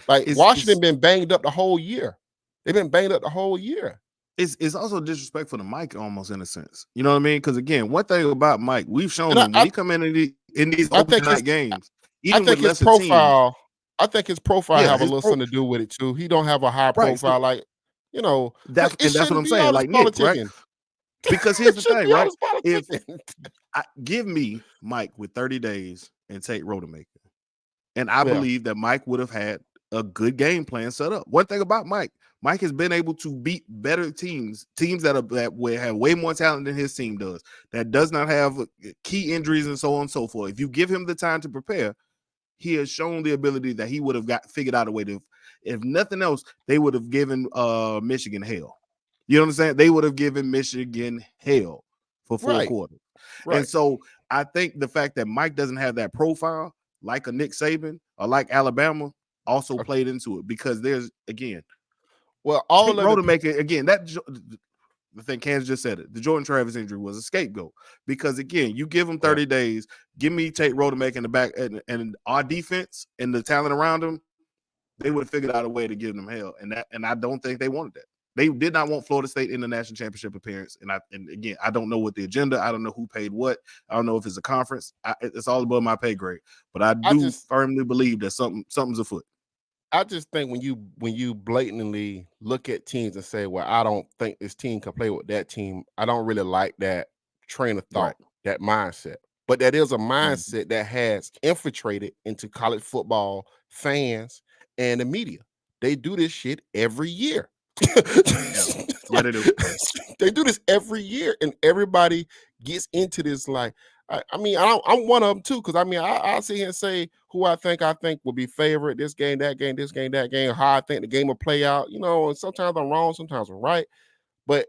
Like Washington been banged up the whole year. They've been banged up the whole year. It's also disrespectful to Mike almost in a sense. You know what I mean? Because again, one thing about Mike, we've shown him when he come in these open night games, even with lesser teams. I think his profile have a little something to do with it too. He don't have a high profile, so, like it that's what I'm be saying. all Like this Nick, right? politicking. Because here's the thing, right? If politicking. give me Mike with 30 days and take Rodemaker, and I believe that Mike would have had a good game plan set up. One thing about Mike has been able to beat better teams that will have way more talent than his team does, that does not have key injuries and so on and so forth. If you give him the time to prepare, he has shown the ability that he would have figured out a way to, if nothing else, they would have given Michigan hell. You know what I'm saying? They would have given Michigan hell for 4 quarters. Right. And so I think the fact that Mike doesn't have that profile like a Nick Saban or like Alabama also played into it, because there's, again, all Rodemaker, again, that the thing Kansas just said it. The Jordan Travis injury was a scapegoat, because again, you give him 30 days, give me Tate Rodemaker in the back, and our defense and the talent around him, they would have figured out a way to give them hell. And I don't think they wanted that. They did not want Florida State in the national championship appearance. And again, I don't know what the agenda. I don't know who paid what. I don't know if it's a conference. It's all above my pay grade. But I do firmly believe that something's afoot. I just think when you blatantly look at teams and say, well, I don't think this team can play with that team, I don't really like that train of thought, that mindset. But that is a mindset that has infiltrated into college football fans and the media. They do this shit every year. Yeah, they do. They do this every year, and everybody gets into this. Like, I'm one of them too, because I'll sit here and say who I think will be favorite, this game, that game, this game, that game, how I think the game will play out. And sometimes I'm wrong, sometimes I'm right, but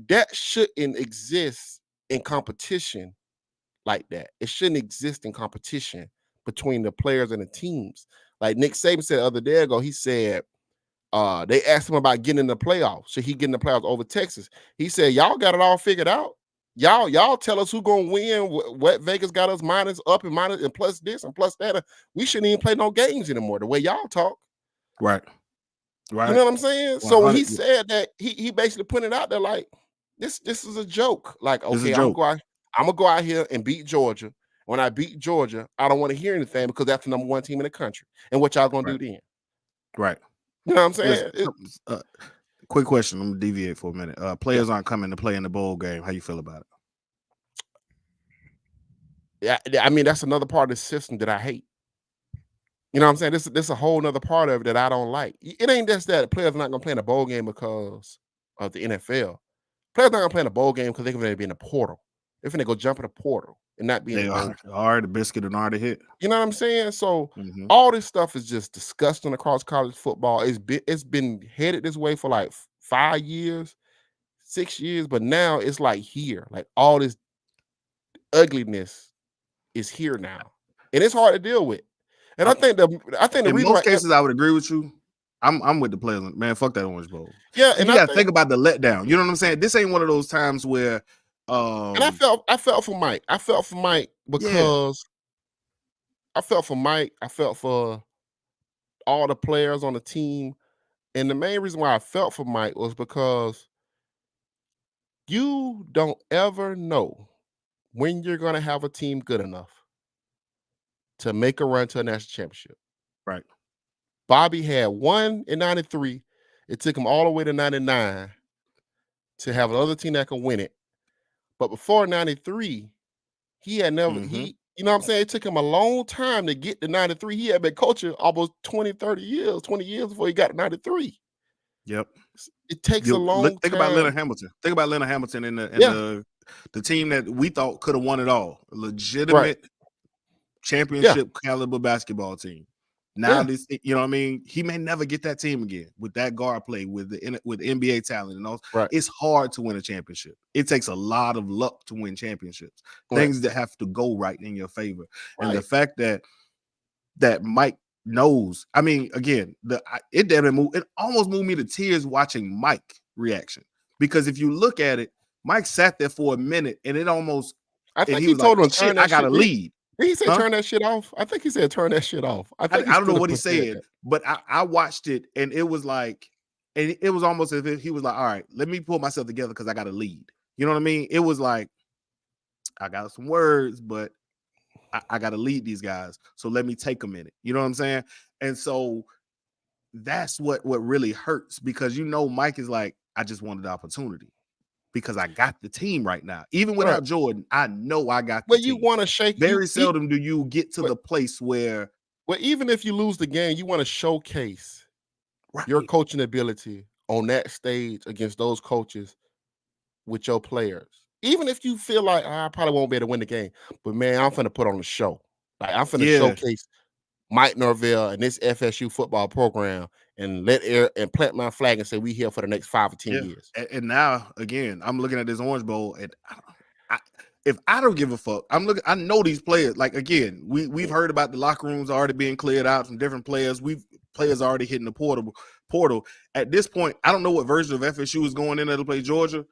that shouldn't exist in competition like that. It shouldn't exist in competition between the players and the teams. Like Nick Saban said the other day ago, he said, they asked him about getting in the playoffs. Should he get in the playoffs over Texas? He said, y'all got it all figured out. Y'all tell us who's gonna win. What Vegas got us minus up and minus and plus this and plus that. We shouldn't even play no games anymore. The way y'all talk, right? You know what I'm saying? So when he said that, he basically put it out there like this is a joke. Like, okay, I'm gonna go out here and beat Georgia, When I beat Georgia, I don't want to hear anything because that's the number 1 team in the country. And what y'all gonna Right. do then? Right. You know what I'm saying? Listen, quick question. I'm gonna deviate for a minute. Players aren't coming to play in the bowl game. How you feel about it? Yeah, I mean, that's another part of the system that I hate. You know what I'm saying? This is a whole nother part of it that I don't like. It ain't just that players are not gonna play in a bowl game because of the NFL. Players not gonna play in a bowl game because they're gonna be in the portal. They're gonna go jump in the portal and not be in They the bowl. are the biscuit and already hit. You know what I'm saying? So Mhm. all this stuff is just disgusting across college football. It's been headed this way for like 5 years, 6 years, but now it's like here. Like all this ugliness is here now. And it's hard to deal with. And I think the In reason most why cases, I would agree with you. I'm with the players. Man, fuck that Orange Bowl. yeah, And and you I got to think think about the letdown. You know what I'm saying? This ain't one of those times where, and I felt for Mike. I felt for Mike because I felt for Mike. I felt for all the players on the team. And the main reason why I felt for Mike was because you don't ever know when you're going to have a team good enough to make a run to a national championship. right. Bobby had one in 93. It took him all the way to 99 to have another team that could win it. But before 93, he had never, Mhm. you know what I'm saying? It took him a long time to get to 93. He had been coaching almost 20 years before he got to 93. Yep. It takes a long Think time. about Leonard Hamilton. Think about Leonard Hamilton and the team that we thought could have won it all. A legitimate championship caliber basketball team. Now this, you know what I mean? He may never get that team again with that guard play, with NBA talent and all. Right. It's hard to win a championship. It takes a lot of luck to win championships. Right. Things that have to go right in your favor. Right. And the fact that Mike knows, I mean, again, it almost moved me to tears watching Mike reaction. Because if you look at it, Mike sat there for a minute and it almost, I think he he was told like, him shit, I got to lead. Did he say turn that shit off? I think he said turn that shit off. I don't know what he said, but I watched it and it was like, and it was almost as if he was like, all right, let me pull myself together because I got to lead. You know what I mean? It was like, I got some words, but I got to lead these guys. So let me take a minute. You know what I'm saying? And so that's what really hurts, because Mike is like, I just wanted the opportunity because I got the team right now. Even without Jordan, I know I got the team. You want to shake. Very seldom do you get to the place where. Well, even if you lose the game, you want to showcase your coaching ability on that stage against those coaches with your players. Even if you feel like I probably won't be able to win the game, but man, I'm finna put on a show. Like I'm finna showcase Mike Norvell and this FSU football program and and plant my flag and say we here for the next 5 or 10 years. And now again, I'm looking at this Orange Bowl, and if I don't give a fuck, I know these players. Like again, we've heard about the locker rooms already being cleared out from different players. Players already hitting the portal. At this point, I don't know what version of FSU is going in there to play Georgia.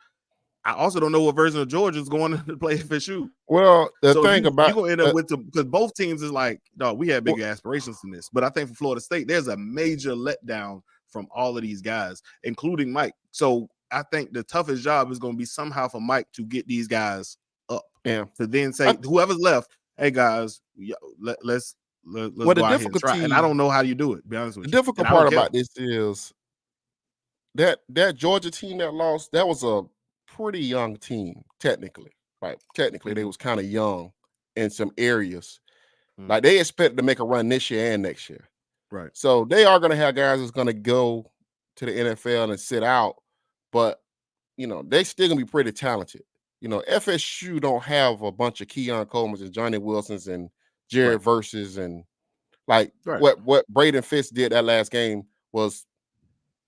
I also don't know what version of Georgia is going in to play FSU. Well, the thing about you're gonna end up with because both teams is like, no, we had bigger aspirations than this. But I think for Florida State, there's a major letdown from all of these guys, including Mike. So I think the toughest job is going to be somehow for Mike to get these guys up. Yeah. To then say, whoever's left, hey guys, let's go out here and try. And I don't know how you do it, to be honest with you. The difficult part about this is that Georgia team that lost, that was a pretty young team, technically. Right. Technically, they was kind of young in some areas. Like they expected to make a run this year and next year. Right. So they are going to have guys that's going to go to the NFL and sit out, but they still gonna be pretty talented. FSU don't have a bunch of Keon Coleman's and Johnny Wilsons and Jared Verses and what Braden Fitz did that last game was,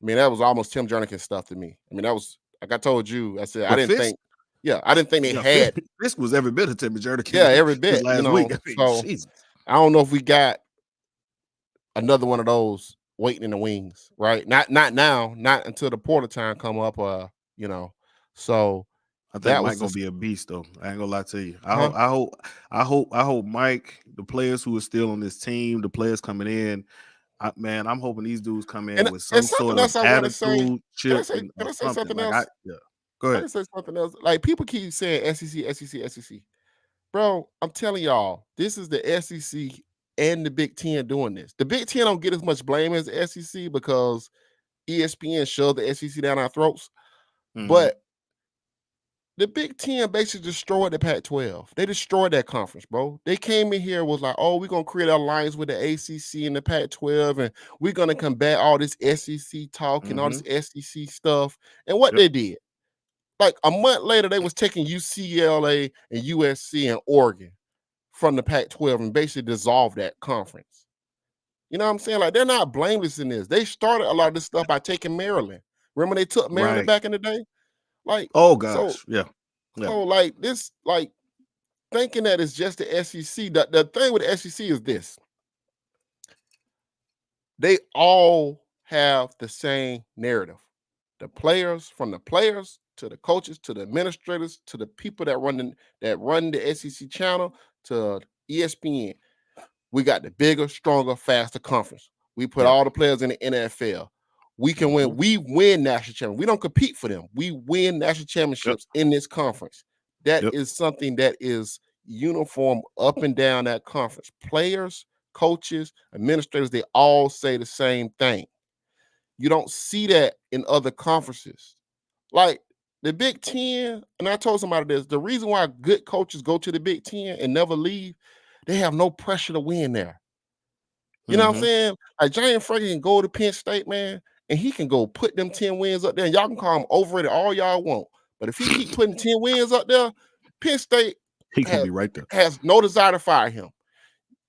that was almost Tim Jernigan stuff to me. That was, like I told you, I said I didn't think they had. This was every bit of Tim Jernigan. Yeah, every bit. Last week. So Jesus. I don't know if we got another one of those waiting in the wings, right? Not now, not until the portal time come up. So I think Mike gonna be a beast, though. I ain't gonna lie to you. I hope Mike, the players who are still on this team, the players coming in, I'm hoping these dudes come in with some sort of attitude. Can I say something else? Go ahead. Can I say something else? Like people keep saying SEC. bro, I'm telling y'all, this is the SEC and the Big Ten doing this. The Big Ten don't get as much blame as the SEC because ESPN shoved the SEC down our throats. Mhm. But the Big Ten basically destroyed the Pac-12. They destroyed that conference, bro. They came in here was like, oh, we're gonna create an alliance with the ACC and the Pac-12, and we're gonna combat all this SEC talk and all this SEC stuff. And what they did, like a month later, they was taking UCLA and USC and Oregon from the Pac-12 and basically dissolved that conference. You know what I'm saying? Like, they're not blameless in this. They started a lot of this stuff by taking Maryland. Remember they took Maryland Right. back in the day? Like, Oh so gosh, yeah. so like this, like thinking that it's just the SEC. The thing with the SEC is this: they all have the same narrative. The players, from the players to the coaches to the administrators to the people that run the SEC channel to ESPN. We got the bigger, stronger, faster conference. We put Yep. all the players in the NFL. We can win. We win national championships. We don't compete for them. We win national championships in this conference. That is something that is uniform up and down that conference. Players, coaches, administrators, they all say the same thing. You don't see that in other conferences. Like the Big Ten, and I told somebody this, the reason why good coaches go to the Big Ten and never leave, they have no pressure to win there. You know what I'm saying? Like Jane Franklin can go to Penn State, man, and he can go put them 10 wins up there, and y'all can call him overrated all y'all want. But if he keep putting 10 wins up there, Penn State He can be right there. has no desire to fire him.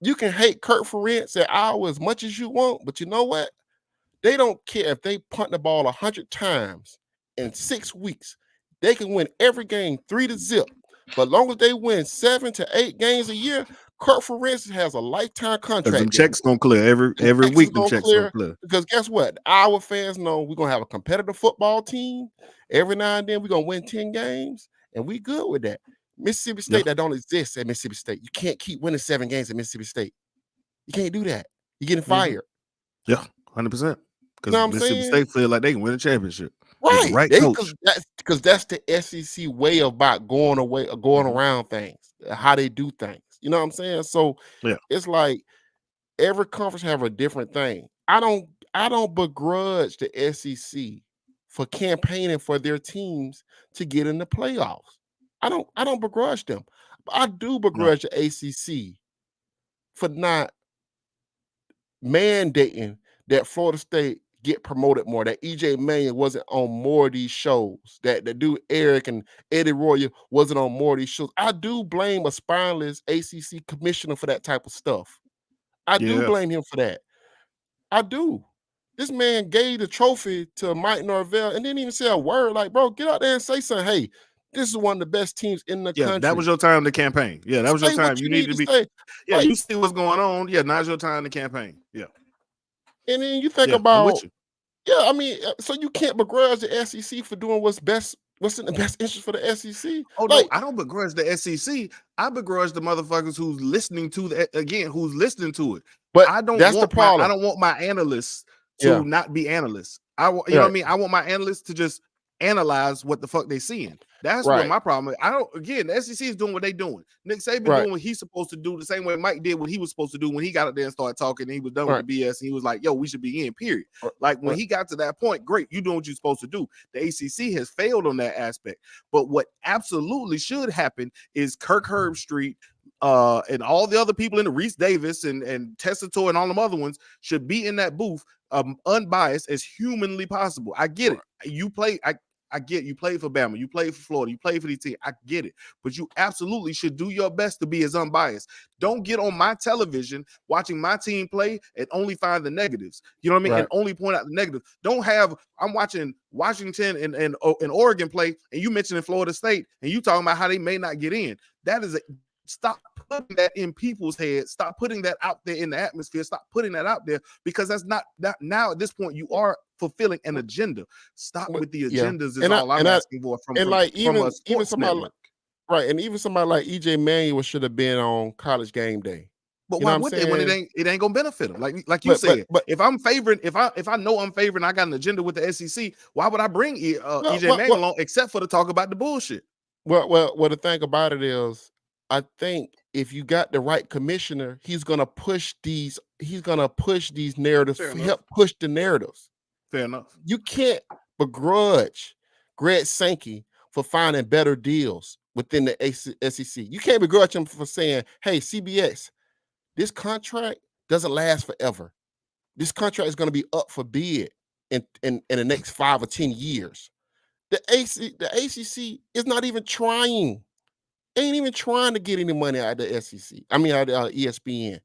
You can hate Kirk Ferentz at Iowa as much as you want, but you know what? They don't care if they punt the ball 100 times in 6 weeks. They can win every game 3-0. But as long as they win 7 to 8 games a year, Kirk Ferentz has a lifetime contract. Them checks gonna clear every week. Them checks gonna clear. Because guess what? Our fans know we're gonna have a competitive football team. Every now and then we're gonna win 10 games, and we good with that. Mississippi State, that don't exist at Mississippi State. You can't keep winning 7 games at Mississippi State. You can't do that. You're getting fired. Yeah, 100%. Because You know what I'm Mississippi saying? State feel like they can win a championship. Right. Right coach. Because that's the SEC way about going around things, how they do things. You know what I'm saying? So it's like every conference have a different thing. I don't begrudge the SEC for campaigning for their teams to get in the playoffs. I don't begrudge them. But I do begrudge the ACC for not mandating that Florida State get promoted more, that EJ Manuel wasn't on more of these shows, that the dude Eric and Eddie Royer wasn't on more of these shows. I do blame a spineless ACC commissioner for that type of stuff. I do blame him for that. I do. This man gave the trophy to Mike Norvell and didn't even say a word. Like, bro, get out there and say something. Hey, this is one of the best teams in the country. That was your time to campaign. Yeah, that was your time. You need to be. Say. Yeah, you see what's going on. Yeah, now's your time to campaign. Yeah. And then you think about, I mean, so you can't begrudge the SEC for doing what's in the best interest for the SEC. Oh, like, no, I don't begrudge the SEC. I begrudge the motherfuckers who's listening to who's listening to it. But I don't want the problem. I don't want my analysts to not be analysts. You know what I mean? I want my analysts to just analyze what the fuck they seeing. That's what my problem is. The SEC is doing what they doing. Nick Saban doing what he's supposed to do the same way Mike did what he was supposed to do when he got up there and started talking and he was done with the BS and he was like, yo, we should be in, period. Like when he got to that point, great, you doing what you're supposed to do. The ACC has failed on that aspect. But what absolutely should happen is Kirk Herbstreit and all the other people in the Reese Davis and Tessitore and all them other ones should be in that booth unbiased as humanly possible. I get it. You play, I get you played for Bama, you played for Florida, you played for these teams. I get it, but you absolutely should do your best to be as unbiased. Don't get on my television watching my team play and only find the negatives. You know what I mean? And only point out the negatives. Don't have I'm watching Washington and Oregon play, and you mentioning Florida State, and you talking about how they may not get in. That is stop putting that in people's heads. Stop putting that out there in the atmosphere. Stop putting that out there because that's not that now at this point you are fulfilling an agenda. Stop with the agendas is all I'm asking for from even somebody like, and even somebody like EJ Manuel should have been on College Game Day. But why would they when it ain't gonna benefit them? Like you said, but if I'm favoring, if I know I'm favoring, I got an agenda with the SEC. Why would I bring EJ Manuel along except for to talk about the bullshit? Well, the thing about it is, I think if you got the right commissioner, he's gonna push these. He's gonna push these narratives. Fair enough. Help push the narratives. Fair enough. You can't begrudge Greg Sankey for finding better deals within the SEC. You can't begrudge him for saying, "Hey, CBS, this contract doesn't last forever. This contract is going to be up for bid in the next 5 or 10 years." The ACC is not even trying. Ain't even trying to get any money out of the SEC. I mean, out of ESPN.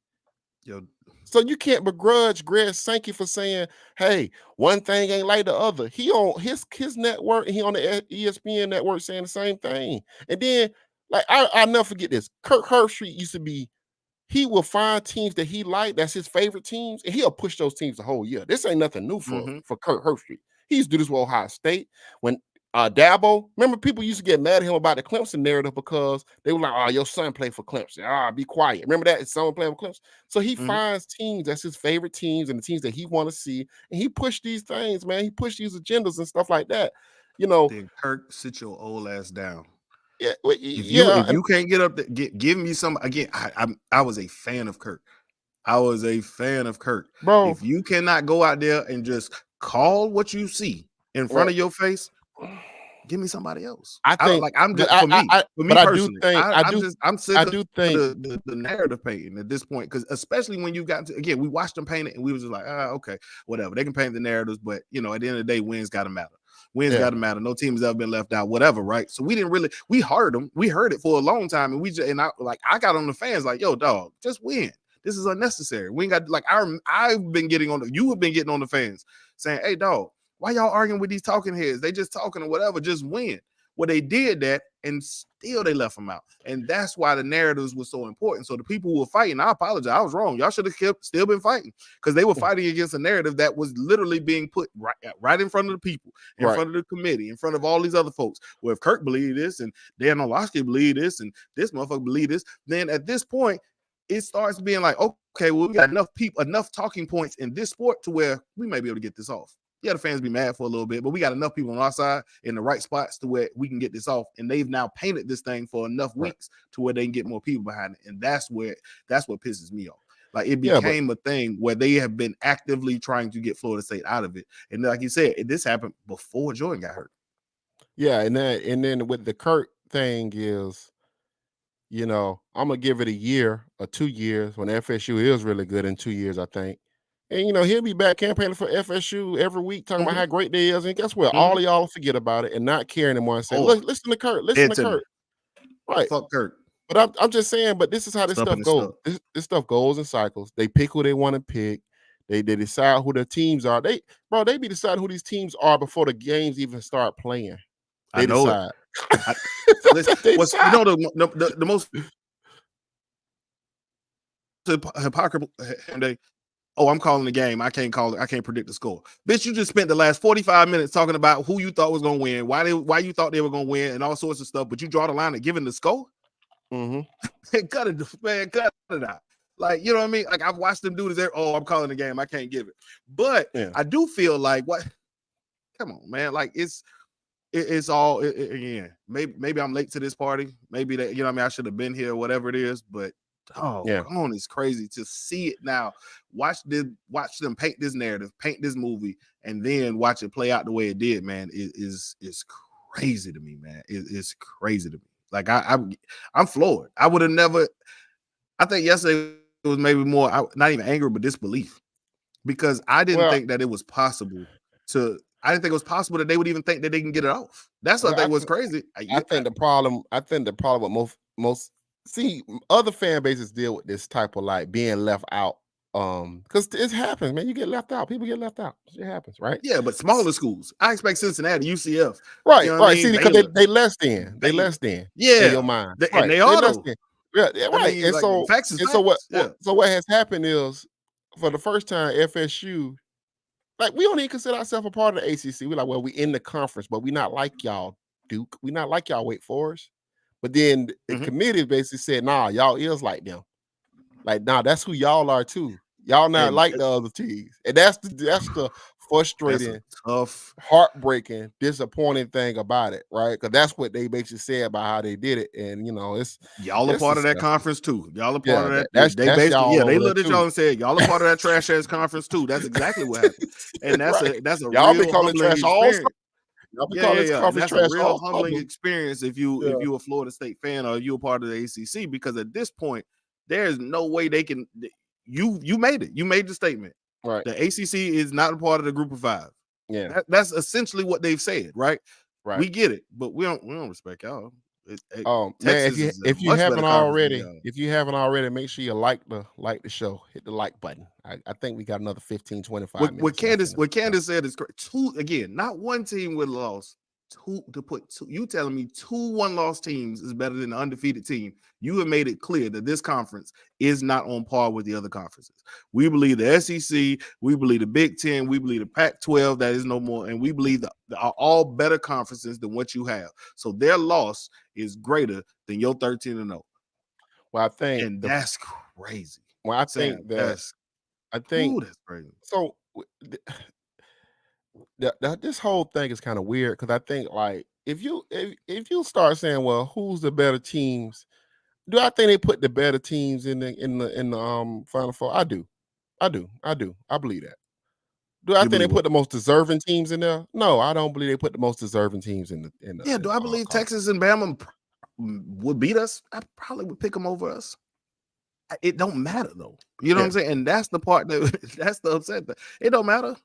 Yo, So you can't begrudge Greg Sankey for saying, "Hey, one thing ain't like the other." He on his network, he on the ESPN network saying the same thing. And then, like, I'll never forget this. Kirk Herbstreit used to be, he will find teams that he liked, that's his favorite teams, and he'll push those teams the whole year. This ain't nothing new for Kirk Herbstreit. He used to do this with Ohio State. When Dabo, remember, people used to get mad at him about the Clemson narrative because they were like, "Oh, your son played for Clemson. Be quiet." Remember that? His son playing for Clemson. So he finds teams that's his favorite teams and the teams that he want to see, and he pushed these things, man. He pushed these agendas and stuff like that. Then Kirk, sit your old ass down. Yeah, If you can't get up, give me some. Again, I was a fan of Kirk. Bro. If you cannot go out there and just call what you see in front of your face, give me somebody else. I'm sick of the narrative painting at this point, because especially when you got to, again, we watched them paint it and we was just like, okay, whatever. They can paint the narratives, but at the end of the day, wins got to matter. Got to matter. No team has ever been left out, whatever, right? So we heard them. We heard it for a long time, and I got on the fans like, "Yo, dog, just win. This is unnecessary. We ain't got, like, I've been getting on you have been getting on the fans saying, "Hey, dog, why y'all arguing with these talking heads? They just talking or whatever, just win." Well, they did that, and still they left them out. And that's why the narratives were so important. So the people who were fighting, I apologize, I was wrong. Y'all should have still been fighting, because they were fighting against a narrative that was literally being put right in front of the people, in front of the committee, in front of all these other folks. Well, if Kirk believed this, and Dan Orlovsky believed this, and this motherfucker believed this, then at this point, it starts being like, okay, well, we got enough talking points in this sport to where we may be able to get this off. Yeah, the fans be mad for a little bit, but we got enough people on our side in the right spots to where we can get this off. And they've now painted this thing for enough weeks to where they can get more people behind it. And that's what pisses me off. Like, it became a thing where they have been actively trying to get Florida State out of it. And like you said, this happened before Jordan got hurt. Yeah, and then with the Kirk thing is, I'm gonna give it a year or 2 years when FSU is really good in 2 years, I think. And he'll be back campaigning for FSU every week, talking about how great they is. And guess what? All of y'all will forget about it and not care anymore and say, "Look, listen to Kirk, Right. Fuck Kirk. But I'm just saying, but this is how this stuff goes. This stuff goes in cycles. They pick who they want to pick. They decide who their teams are. They be deciding who these teams are before the games even start playing. They decide. The most hypocritical, I'm calling the game. I can't call it. I can't predict the score. Bitch, you just spent the last 45 minutes talking about who you thought was going to win, why you thought they were going to win, and all sorts of stuff, but you draw the line at giving the score? Cut it, man. Cut it out. Like, you know what I mean? Like, I've watched them do this there. I'm calling the game. I can't give it. But I do feel like, what? Come on, man. Like, it's all, again, maybe I'm late to this party. Maybe that, I should have been here, whatever it is, but come on, it's crazy to see it now. Watch them paint this narrative, paint this movie, and then watch it play out the way it did, man. It's crazy to me, man. It's crazy to me. Like, I'm floored. I would have never. I think yesterday it was maybe more, not even anger, but disbelief, because I didn't think that it was possible to. I didn't think it was possible that they would even think that they can get it off. That's what I think was crazy. I think the problem with most other fan bases deal with this type of, like, being left out. Because it happens, man. You get left out. People get left out. It happens, right? Yeah, but smaller schools. I expect Cincinnati, UCF. Right, right. See, because they less than. They less than. Yeah. In your mind. And they are less than. Yeah, right. And so what has happened is, for the first time, FSU, like, we don't even consider ourselves a part of the ACC. We're like, well, we in the conference, but we not like y'all, Duke. We not like y'all, Wake Forest. But then the committee basically said, nah, y'all is like them. Like, nah, that's who y'all are too. Y'all not like the other teams. And that's the frustrating, tough, heartbreaking, disappointing thing about it, right? Because that's what they basically said about how they did it, and y'all are it's part of that disgusting. conference too. Y'all are part of that. That's They basically, y'all they over there looked at too, y'all and said, y'all are part of that trash ass conference too. That's exactly what happened, and that's right? a Y'all be real calling humbling trash all summer. experience. Y'all be Yeah, calling yeah, this yeah. And conference that's a trash real all humbling summer. experience if Yeah. you a Florida State fan or you a part of the ACC, because at this point, there's no way they can. You made it. You made the statement. Right. The ACC is not a part of the Group of Five. Yeah. That's essentially what they've said, right? Right. We get it, but we don't respect y'all. Man, Texas is a if you much haven't better conference than already, y'all. make sure you like the show, hit the like button. I think we got another 15, 25 What minutes left. What Candace said is correct. Two again, not one team with a loss. You telling me 2 1-loss teams is better than an undefeated team. You have made it clear that this conference is not on par with the other conferences. We believe the SEC, we believe the Big Ten, we believe the Pac-12 that is no more, and we believe are all better conferences than what you have. So their loss is greater than your 13-0. Well, I think and that's crazy. Well, I Sam, think that's crazy. So this whole thing is kind of weird because I think like if you start saying, well, who's the better teams? Do I think they put the better teams in the Final Four? I do. I believe that. Do I think they put the most deserving teams in there? No, I don't believe they put the most deserving teams in the. Yeah, do I believe Texas and Bama would beat us? I probably would pick them over us. It don't matter though. You know what I'm saying? And that's the part that's the upset. It don't matter.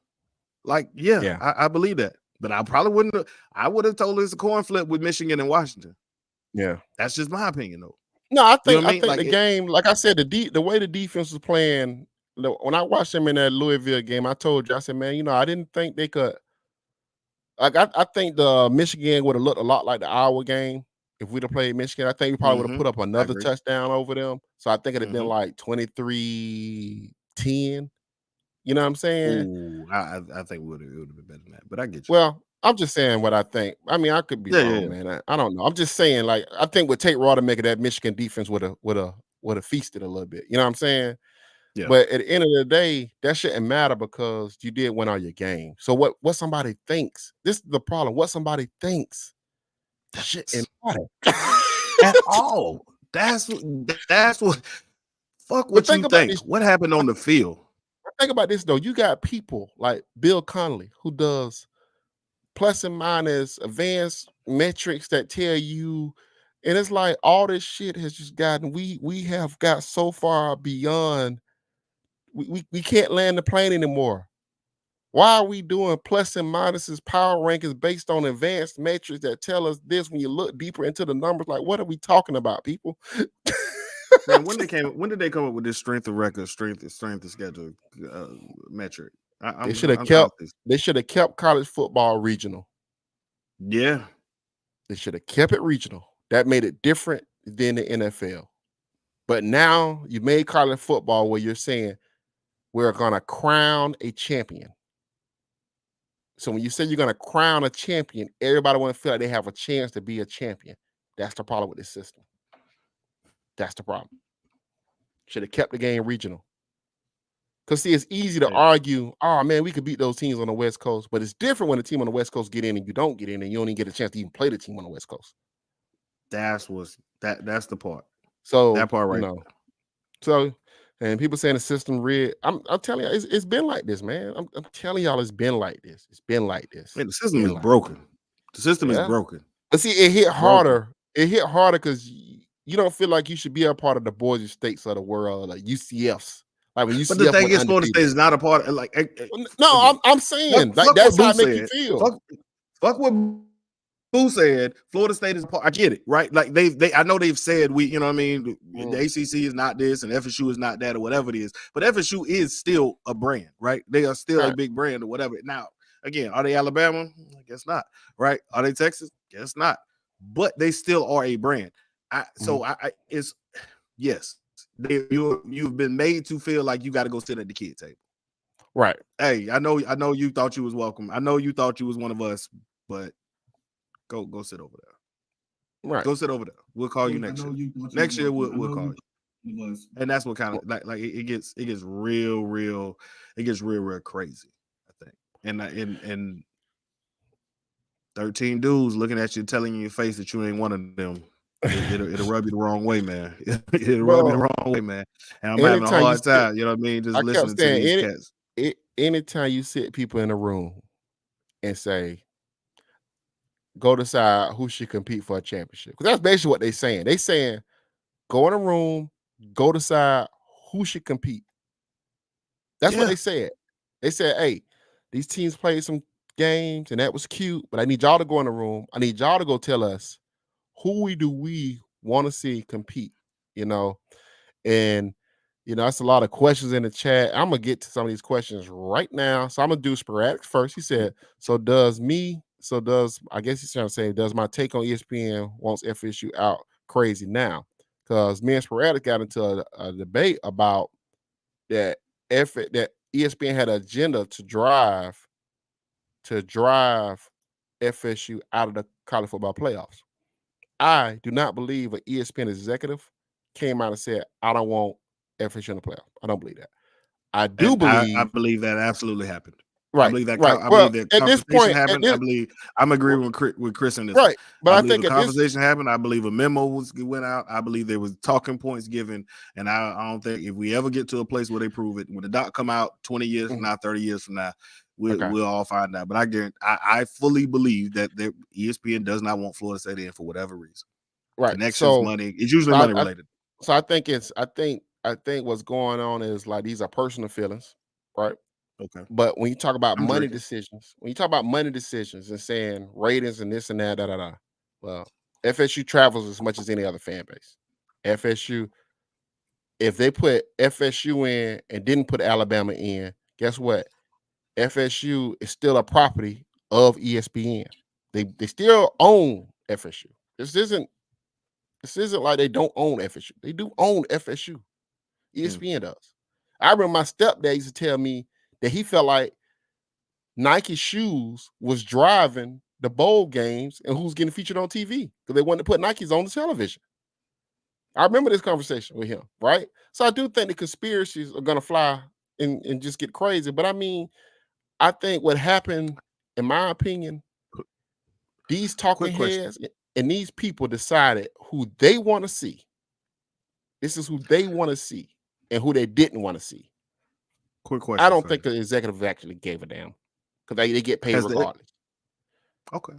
Like, I believe that, but I probably wouldn't. I would have told it's a coin flip with Michigan and Washington. Yeah, that's just my opinion though. No, I think like the game, like I said, the way the defense was playing. When I watched them in that Louisville game, I told you, I said, man, I didn't think they could. Like I think the Michigan would have looked a lot like the Iowa game if we'd have played Michigan. I think we probably would have put up another touchdown over them. So I think it'd have been like 23-10. You know what I'm saying? Ooh, I think it would have been better than that, but I get you. Well, I'm just saying what I think. I mean, I could be wrong, man. I don't know. I'm just saying, like, I think with Tate Rodemaker, that Michigan defense would have feasted a little bit. You know what I'm saying? Yeah. But at the end of the day, that shouldn't matter because you did win all your game. So what somebody thinks, this is the problem. What somebody thinks shouldn't matter at all. That's what. Fuck what you think. What happened on the field? Think about this though. You got people like Bill Connolly who does plus and minus advanced metrics that tell you, and it's like all this shit has just gotten. We have got so far beyond. We can't land the plane anymore. Why are we doing plus and minuses power rankings based on advanced metrics that tell us this when you look deeper into the numbers? Like, what are we talking about, people? Man, when did they come up with this strength of record, strength of schedule metric? They should have kept college football regional. Yeah. They should have kept it regional. That made it different than the NFL. But now you made college football where you're saying we're going to crown a champion. So when you say you're going to crown a champion, everybody want to feel like they have a chance to be a champion. That's the problem with this system. That's the problem. Should have kept the game regional. Because see, it's easy to argue, oh man, we could beat those teams on the West Coast, but it's different when the team on the West Coast get in and you don't get in and you don't even get a chance to even play the team on the West Coast. That's the part. So that part right. So, and people saying the system rigged. I'm telling you, it's been like this, man. I'm telling y'all, it's been like this. It's been like this. Man, the system is broken. The system is broken. But see, it hit harder. It hit harder because you don't feel like you should be a part of the Boise States of the world, like UCFs. Like when UCF, but the thing is, Florida State is not a part of like. No, I'm saying like that's how it make you feel. Fuck what Boo said. Florida State is a part. I get it, right? Like they I know they've said we, you know what I mean. The ACC is not this, and FSU is not that, or whatever it is. But FSU is still a brand, right? They are still a big brand, or whatever. Now, again, are they Alabama? I guess not. Right? Are they Texas? Guess not. But they still are a brand. It's yes. You've been made to feel like you got to go sit at the kid table. Right. Hey, I know you thought you was welcome. I know you thought you was one of us, but go sit over there. Right. Go sit over there. We'll call you next year. Next year we'll call you. And that's what kind of like it gets real. It gets real crazy, I think. and 13 dudes looking at you, telling you in your face that you ain't one of them. It'll rub you the wrong way, man. It'll rub you the wrong way, man. And I'm having a anytime you hard time, you know what I mean? Just I kept listening to saying these cats. anytime you sit people in a room and say, go decide who should compete for a championship. Because that's basically what they're saying. They saying, go in a room, go decide who should compete. That's what Yeah. they said. They said, hey, these teams played some games and that was cute, but I need y'all to go in the room. I need y'all to go tell us who we want to see compete, you know? And, you know, that's a lot of questions in the chat. I'm going to get to some of these questions right now. So I'm going to do sporadic first. He said, I guess he's trying to say, does my take on ESPN wants FSU out crazy now? Because me and Sporadic got into a debate about that ESPN had an agenda to drive FSU out of the college football playoffs. I do not believe an ESPN executive came out and said, I don't want FSU in the playoffs. I don't believe that. I do believe I believe that absolutely happened. Right. I believe that. Right. I Well, believe that at this conversation point, happened. I'm agreeing with Chris on this. Right. But I I believe think a conversation happened. I believe a memo went out. I believe there was talking points given. And I don't think if we ever get to a place where they prove it, when the doc come out 20 years from now, 30 years from now, we'll all find out. But I fully believe that ESPN does not want Florida State in for whatever reason. Right. Connections, money. It's usually money related. I think what's going on is like these are personal feelings, right? Okay. But when you talk about money decisions and saying ratings and this and that, well, FSU travels as much as any other fan base. FSU, if they put FSU in and didn't put Alabama in, guess what? FSU is still a property of ESPN. They still own FSU. This isn't like they don't own FSU. They do own FSU. ESPN does. I remember my stepdad used to tell me that he felt like Nike shoes was driving the bowl games and who's getting featured on TV because they wanted to put Nikes on the television. I remember this conversation with him, right? So I do think the conspiracies are going to fly and just get crazy. But I mean, I think what happened, in my opinion, these talking heads and these people decided who they want to see. This is who they want to see and who they didn't want to see. Quick question. I don't think the executive actually gave a damn because they get paid regardless. Okay.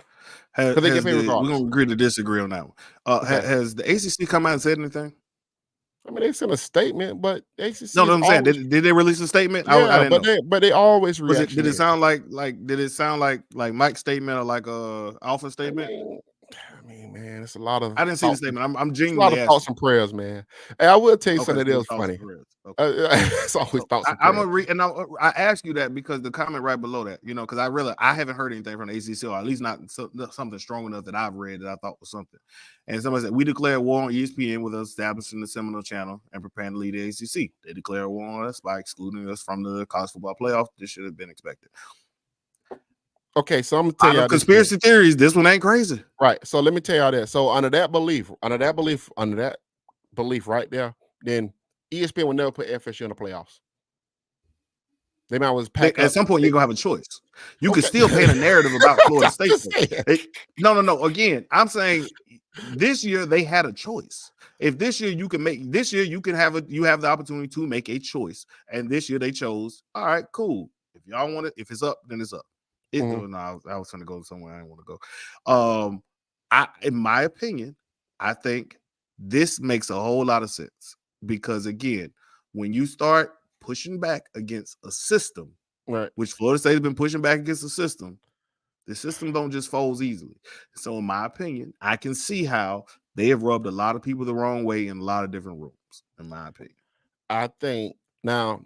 We're going to agree to disagree on that one. Has the ACC come out and said anything? I mean, they sent a statement, but ACC. No, I'm saying, did they release a statement? Yeah, I didn't know. But they always react. Did it sound like Mike's statement or like Alpha's statement? I mean, man, it's a lot of. I didn't see the statement. I'm genuinely a lot of thoughts and prayers, man. Hey, I will tell you something else funny. It's always thoughts and prayers. I'm gonna read, and I ask you that because the comment right below that, you know, because I haven't heard anything from the ACC, or at least not something strong enough that I've read that I thought was something. And somebody said, we declare war on ESPN with us establishing the Seminole Channel and preparing to lead the ACC. They declare war on us by excluding us from the college football playoff. This should have been expected. Okay, so I'm gonna tell you conspiracy theories. This one ain't crazy, right? So let me tell y'all that. So under that belief right there, then ESPN will never put FSU in the playoffs. They might was pack at some point. You're gonna have a choice. You can still paint a narrative about Florida State. No. Again, I'm saying this year they had a choice. If this year you can have the opportunity to make a choice, and this year they chose. All right, cool. If y'all want it, if it's up, then it's up. I was trying to go somewhere I didn't want to go. In my opinion, I think this makes a whole lot of sense because again, when you start pushing back against a system, right, which Florida State has been pushing back against the system don't just fold easily. So in my opinion, I can see how they have rubbed a lot of people the wrong way in a lot of different rooms, in my opinion.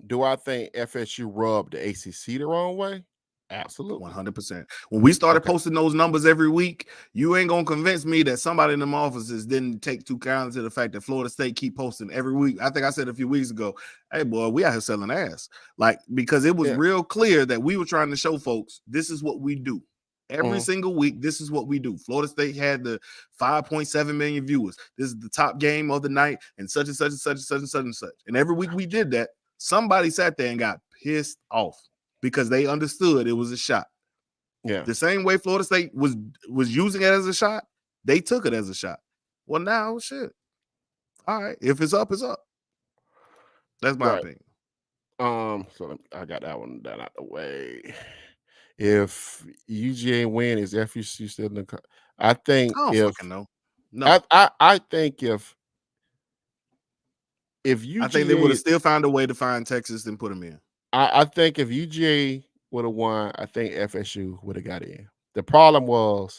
Do I think FSU rubbed the ACC the wrong way? Absolutely. 100%. When we started posting those numbers every week, you ain't going to convince me that somebody in them offices didn't take into account to the fact that Florida State keep posting every week. I think I said a few weeks ago, hey, boy, we out here selling ass. Like, because it was real clear that we were trying to show folks, this is what we do. Every single week, this is what we do. Florida State had the 5.7 million viewers. This is the top game of the night and such and such and such and such and such and such. And every week we did that, somebody sat there and got pissed off. because they understood it was a shot. Yeah. The same way Florida State was using it as a shot, they took it as a shot. Well, now shit. All right, if it's up, it's up. That's my opinion. So I got that one done out the way. If UGA win, is FSU still in the? I think I don't if fucking know. No, I think if UGA, I think they would have still found a way to find Texas and put them in. I think if UGA would have won, I think FSU would have got in. The problem was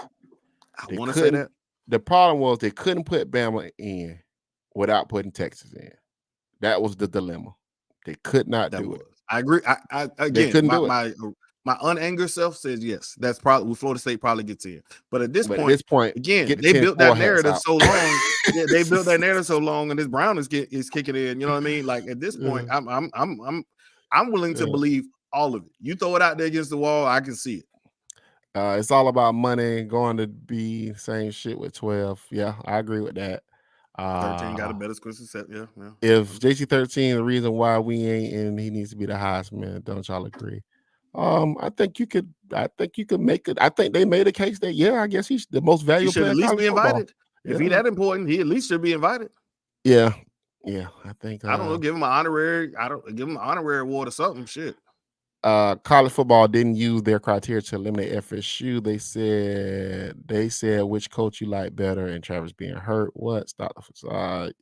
I want to say that. The problem was they couldn't put Bama in without putting Texas in. That was the dilemma. They could not do it. I agree. I They again, couldn't do it. my unangered self says yes. That's probably Florida State probably gets in. But at this point, again, get the they built that 10-4 hats narrative out. so long. Yeah, they built that narrative so long, and this Brown is kicking in. You know what I mean? Like at this point, I'm willing to believe all of it. You throw it out there against the wall, I can see it. It's all about money. Going to be same shit with 12. Yeah, I agree with that. 13 got a better squishy set. Yeah. If JC 13, the reason why we ain't in, he needs to be the Heisman. Don't y'all agree? I think you could make it. I think they made a case that I guess he's the most valuable player. He should at least be invited. If he that important, he at least should be invited. Yeah. I think I don't know, give him an honorary. Give him an honorary award or something. Shit. College football didn't use their criteria to eliminate FSU. They said which coach you like better, and Travis being hurt. What? Stop the facade.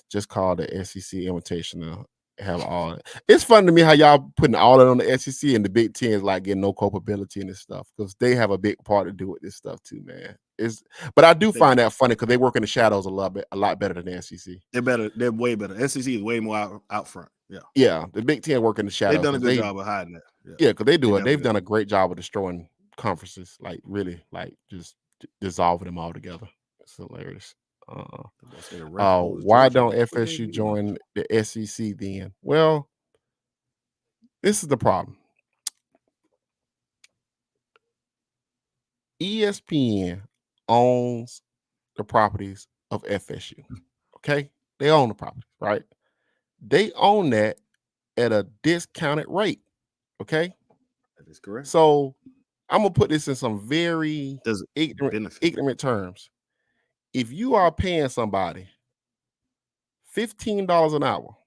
Just call the SEC Invitational. Have all. It's fun to me how y'all putting all that on the SEC, and the Big Ten is like getting no culpability in this stuff because they have a big part to do with this stuff too, man. But I do find that funny because they work in the shadows a lot better than the SEC. They're better. They're way better. SEC is way more out front. Yeah. Yeah, the Big Ten work in the shadows. They've done a good job of hiding that. Yeah, because they do it. They've done a great job of destroying conferences, like really, like just dissolving them all together. It's hilarious. Why don't FSU join the SEC then? Well, this is the problem. ESPN owns the properties of FSU. Okay, they own the property, right? They own that at a discounted rate. Okay, that is correct. So I'm gonna put this in some very ignorant terms. If you are paying somebody $15 an hour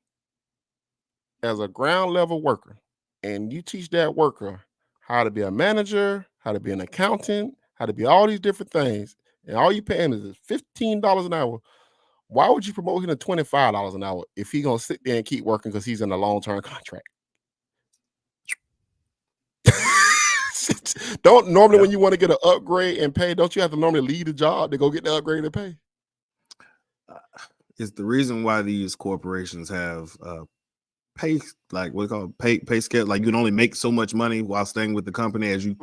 as a ground level worker, and you teach that worker how to be a manager, how to be an accountant, how to be all these different things, and all you paying is $15 an hour, why would you promote him to $25 an hour if he's gonna sit there and keep working because he's in a long-term contract? Don't normally when you want to get an upgrade and pay, don't you have to normally leave the job to go get the upgrade and pay? It's the reason why these corporations have pay, like what do you call it, pay scale. Like you can only make so much money while staying with the company as you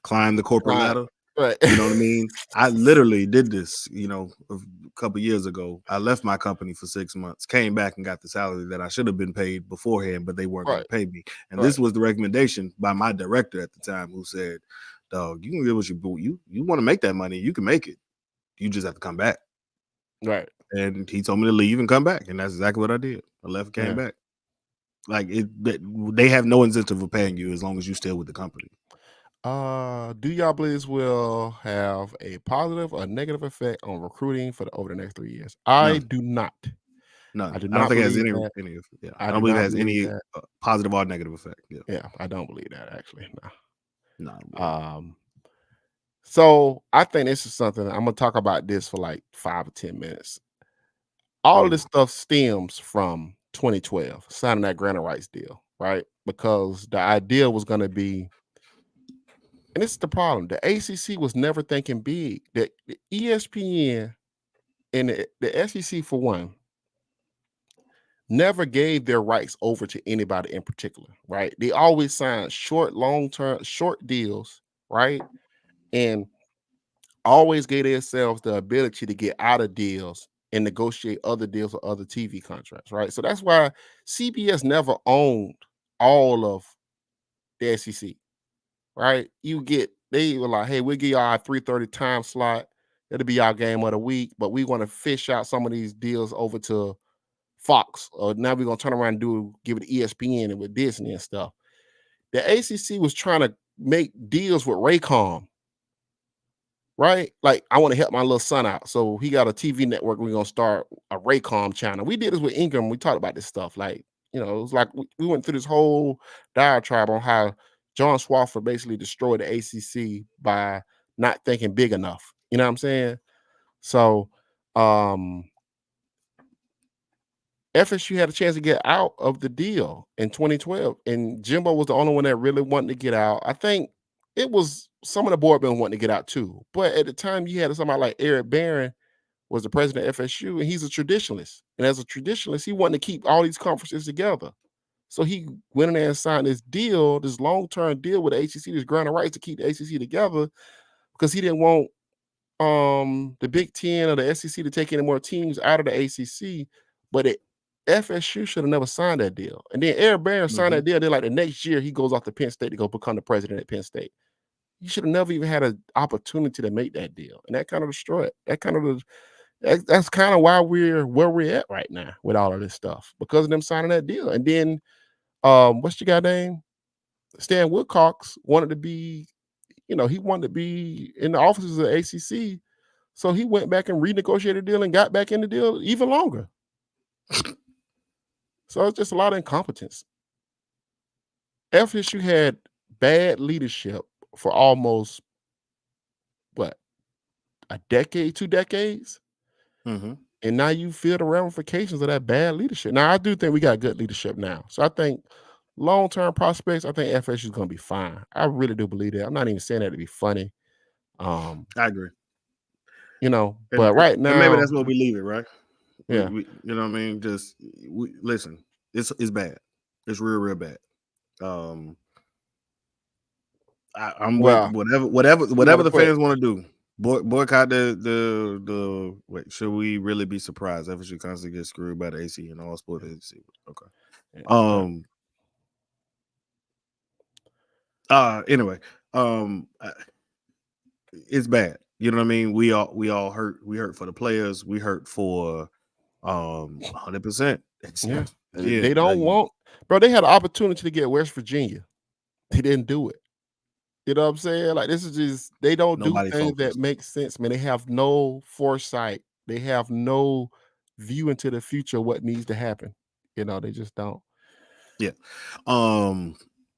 climb the corporate ladder. Right. You know what I mean? I literally did this, a couple years ago. I left my company for 6 months, came back and got the salary that I should have been paid beforehand, but they weren't going to pay me. And this was the recommendation by my director at the time, who said, "Dog, you can get what you want to make that money, you can make it. You just have to come back." Right. And he told me to leave and come back, and that's exactly what I did. I left and came back. Like they have no incentive of paying you as long as you stay with the company. Do y'all believe this will have a positive or negative effect on recruiting over the next 3 years? I do not. No, I do not. I don't think it has any. I don't believe it has any positive or negative effect. Yeah, I don't believe that actually. No. So I think this is something I'm gonna talk about this for like 5 or 10 minutes. All of this stuff stems from 2012, signing that grant rights deal, right? Because the idea was going to be, and this is the problem, the ACC was never thinking big. The ESPN and the SEC, for one, never gave their rights over to anybody in particular, right? They always signed short deals, right? And always gave themselves the ability to get out of deals and negotiate other deals or other TV contracts, right? So that's why CBS never owned all of the SEC, right? They were like, hey, we'll give y'all a 3:30 time slot. It'll be our game of the week, but we want to fish out some of these deals over to Fox. Or now we're going to turn around and give it to ESPN and with Disney and stuff. the ACC was trying to make deals with Raycom, right? Like, I want to help my little son out. So he got a TV network. We're going to start a Raycom channel. We did this with Ingram. We talked about this stuff. Like, it was like we went through this whole diatribe on how John Swofford basically destroyed the ACC by not thinking big enough. You know what I'm saying? So FSU had a chance to get out of the deal in 2012, and Jimbo was the only one that really wanted to get out. I think it was some of the board members wanting to get out too, but at the time you had somebody like Eric Barron was the president of FSU, and he's a traditionalist. And as a traditionalist, he wanted to keep all these conferences together. So he went in there and signed this deal, this long-term deal with the ACC, this grant of rights to keep the ACC together, because he didn't want the Big Ten or the SEC to take any more teams out of the ACC. But FSU should have never signed that deal. And then Eric Barron signed that deal. Then like the next year, he goes off to Penn State to go become the president at Penn State. He should have never even had an opportunity to make that deal. And that kind of destroyed it. That's kind of why we're where we're at right now with all of this stuff, because of them signing that deal. And then what's your guy name? Stan Woodcox wanted to be, he wanted to be in the offices of the ACC. So he went back and renegotiated the deal and got back in the deal even longer. So it's just a lot of incompetence. FSU had bad leadership for almost, a decade, 2 decades? And now you feel the ramifications of that bad leadership. Now, I do think we got good leadership now. So I think long-term prospects, I think FSU is going to be fine. I really do believe that. I'm not even saying that to be funny. I agree. But right now, and maybe that's where we leave it, right? Yeah. You know what I mean? Just listen. It's bad. It's real bad. I'm with whatever the fans want to do. Boycott the wait. Should we really be surprised? FSU constantly gets screwed by the AC and all sports agency. Okay. Anyway, it's bad. You know what I mean? We all hurt. We hurt for the players. We hurt for 100%. Yeah. They don't want, bro. They had an opportunity to get West Virginia. They didn't do it. You know what I'm saying? Like, this is just, they don't do things that make sense, man. They have no foresight. They have no view into the future of what needs to happen. They just don't. Yeah.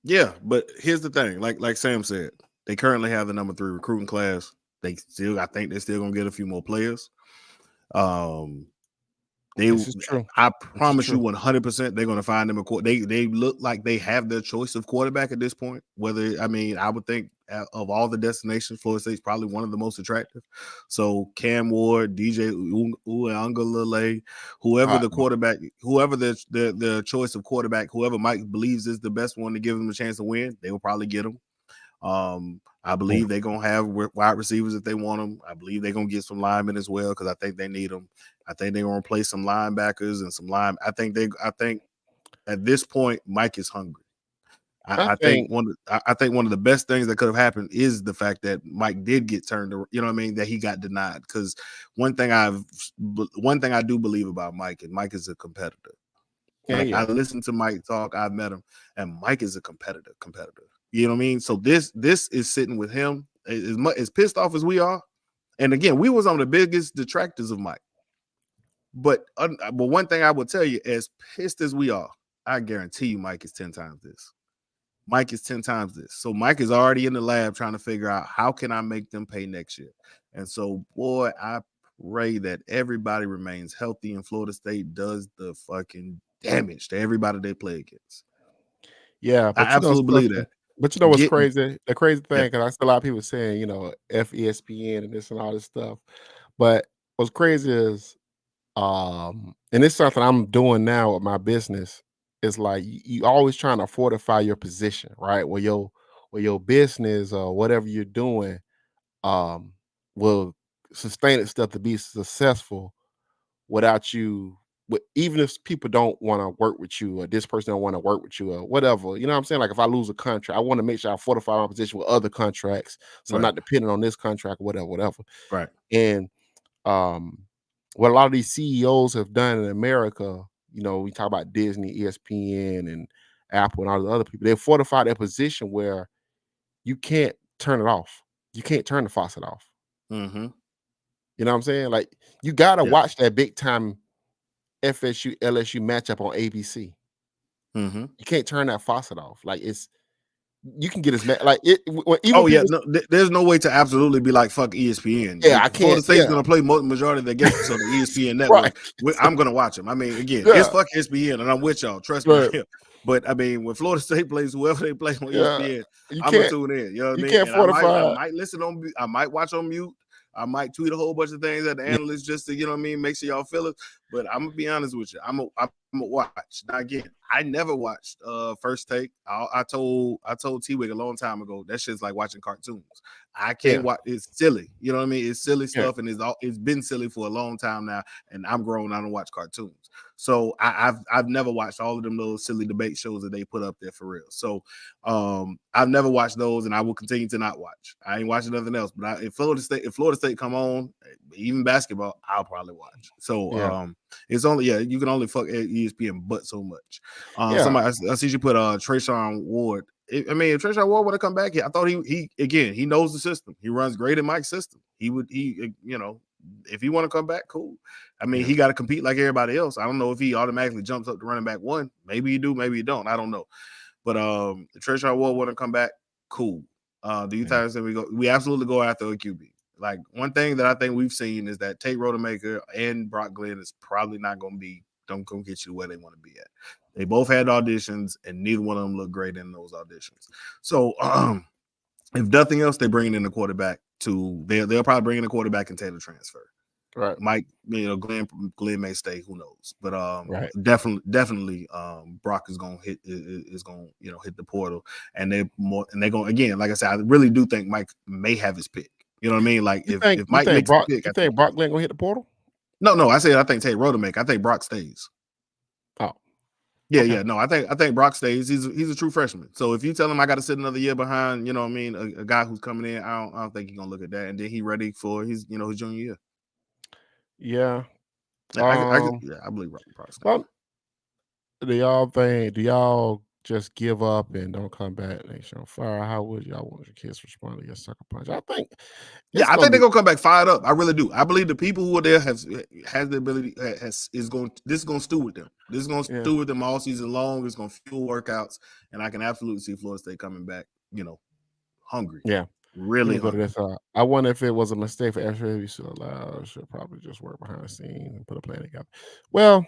Yeah, but here's the thing. Like Sam said, they currently have the number 3 recruiting class. I think they're still gonna get a few more players. This is true. I promise you 100% they're going to find them a quarterback. They look like they have their choice of quarterback at this point. I would think of all the destinations, Florida State's probably one of the most attractive. So Cam Ward, DJ Uiagalelei, whoever the quarterback, whoever the choice of quarterback, whoever Mike believes is the best one to give them a chance to win, they will probably get them. I believe they're going to have wide receivers if they want them. I believe they're going to get some linemen as well, because I think they need them. I think they're going to replace some linebackers and some line. I think at this point, Mike is hungry. I think one of the best things that could have happened is the fact that Mike did get turned, you know what I mean, that he got denied. Because one thing I do believe about Mike, and Mike is a competitor. I listened to Mike talk. I've met him, and Mike is a competitor. You know what I mean? So this is sitting with him as pissed off as we are. And again, we was on the biggest detractors of Mike. But one thing I will tell you, as pissed as we are, I guarantee you Mike is 10 times this. Mike is 10 times this. So Mike is already in the lab trying to figure out, how can I make them pay next year? And so, boy, I pray that everybody remains healthy and Florida State does the fucking damage to everybody they play against. Yeah, but I absolutely believe that. But you know what's crazy? The crazy thing, because I see a lot of people saying, ESPN and this and all this stuff. But what's crazy is, and it's something I'm doing now with my business, is like you always trying to fortify your position, right? Where your business or whatever you're doing will sustain itself to be successful without you. Even if people don't want to work with you, or this person don't want to work with you, or whatever, you know what I'm saying? Like, if I lose a contract, I want to make sure I fortify my position with other contracts, so I'm not dependent on this contract, whatever. Right. And what a lot of these CEOs have done in America, we talk about Disney, ESPN, and Apple and all the other people. They fortified their position where you can't turn it off. You can't turn the faucet off. Mm-hmm. You know what I'm saying? Like, you gotta Yeah. watch that big time FSU LSU matchup on ABC. Mm-hmm. You can't turn that faucet off. Like, you can get as mad like it even Oh yeah, people. no, there's no way to absolutely be like fuck ESPN. Yeah, I Florida can't. State's Yeah, gonna play majority of their games, so the ESPN right. network, I'm gonna watch them. I mean, again, it's Yeah, fuck ESPN, and I'm with y'all. Trust me, I right. am. But I mean, when Florida State plays whoever they play on Yeah, ESPN, you I'm gonna can't. tune in. You know what I You mean? can't And I fortify. might listen on, I might watch on mute. I might tweet a whole bunch of things at the Yeah, analysts just to, you know what I mean, make sure y'all feel it. But I'm gonna be honest with you. I'm a watch. Now again, I never watched First Take. I told T-Wig a long time ago that shit's like watching cartoons. I can't yeah, watch. It's silly. You know what I mean? It's silly yeah. stuff, and it's been silly for a long time now. And I'm grown. I don't watch cartoons, so I've never watched all of them little silly debate shows that they put up there for real. So I've never watched those, and I will continue to not watch. I ain't watching nothing else. But if Florida State come on, even basketball, I'll probably watch. So Yeah. it's only you can only fuck ESPN but so much. Yeah. Somebody I see you put Trayshawn Ward. I mean, if Trayshawn Ward would have come back here, I thought he knows the system. He runs great in Mike's system. If he want to come back, cool. I mean, he got to compete like everybody else. I don't know if he automatically jumps up to running back one. Maybe you do, maybe you don't. I don't know. But if Trayshawn Ward want to come back, cool. Do you think we absolutely go after a QB? Like, one thing that I think we've seen is that Tate Rodemaker and Brock Glenn is probably not going to be, don't go get you where they want to be at. They both had auditions, and neither one of them looked great in those auditions. So, if nothing else, they're bringing in the quarterback they'll probably bring in a quarterback and Taylor transfer. Right. Mike, Glenn may stay, who knows? But Right. definitely, Brock is gonna hit the portal, and they're gonna, again, like I said, I really do think Mike may have his pick. You know what I mean? Like, if Mike makes Brock, the pick, you think Brock Glenn gonna hit the portal? No, I said I think Tate Rodemaker. I think Brock stays. Oh, yeah, okay. yeah. No, I think Brock stays. He's a true freshman. So if you tell him I got to sit another year behind, you know what I mean, a guy who's coming in, I don't think he's gonna look at that, and then he ready for his junior year. Yeah. I believe Brock stays. Well, do y'all just give up and don't come back nation on fire? How would y'all want your kids to respond to your sucker punch? I think they're gonna come back fired up. I really do. I believe the people who are there has the ability this is gonna stew with them. This is gonna stew with them all season long. It's gonna fuel workouts, and I can absolutely see Florida State coming back, hungry. Yeah. Really hungry. I wonder if it was a mistake for FSU to allow. Should probably just work behind the scenes and put a plan together. Well,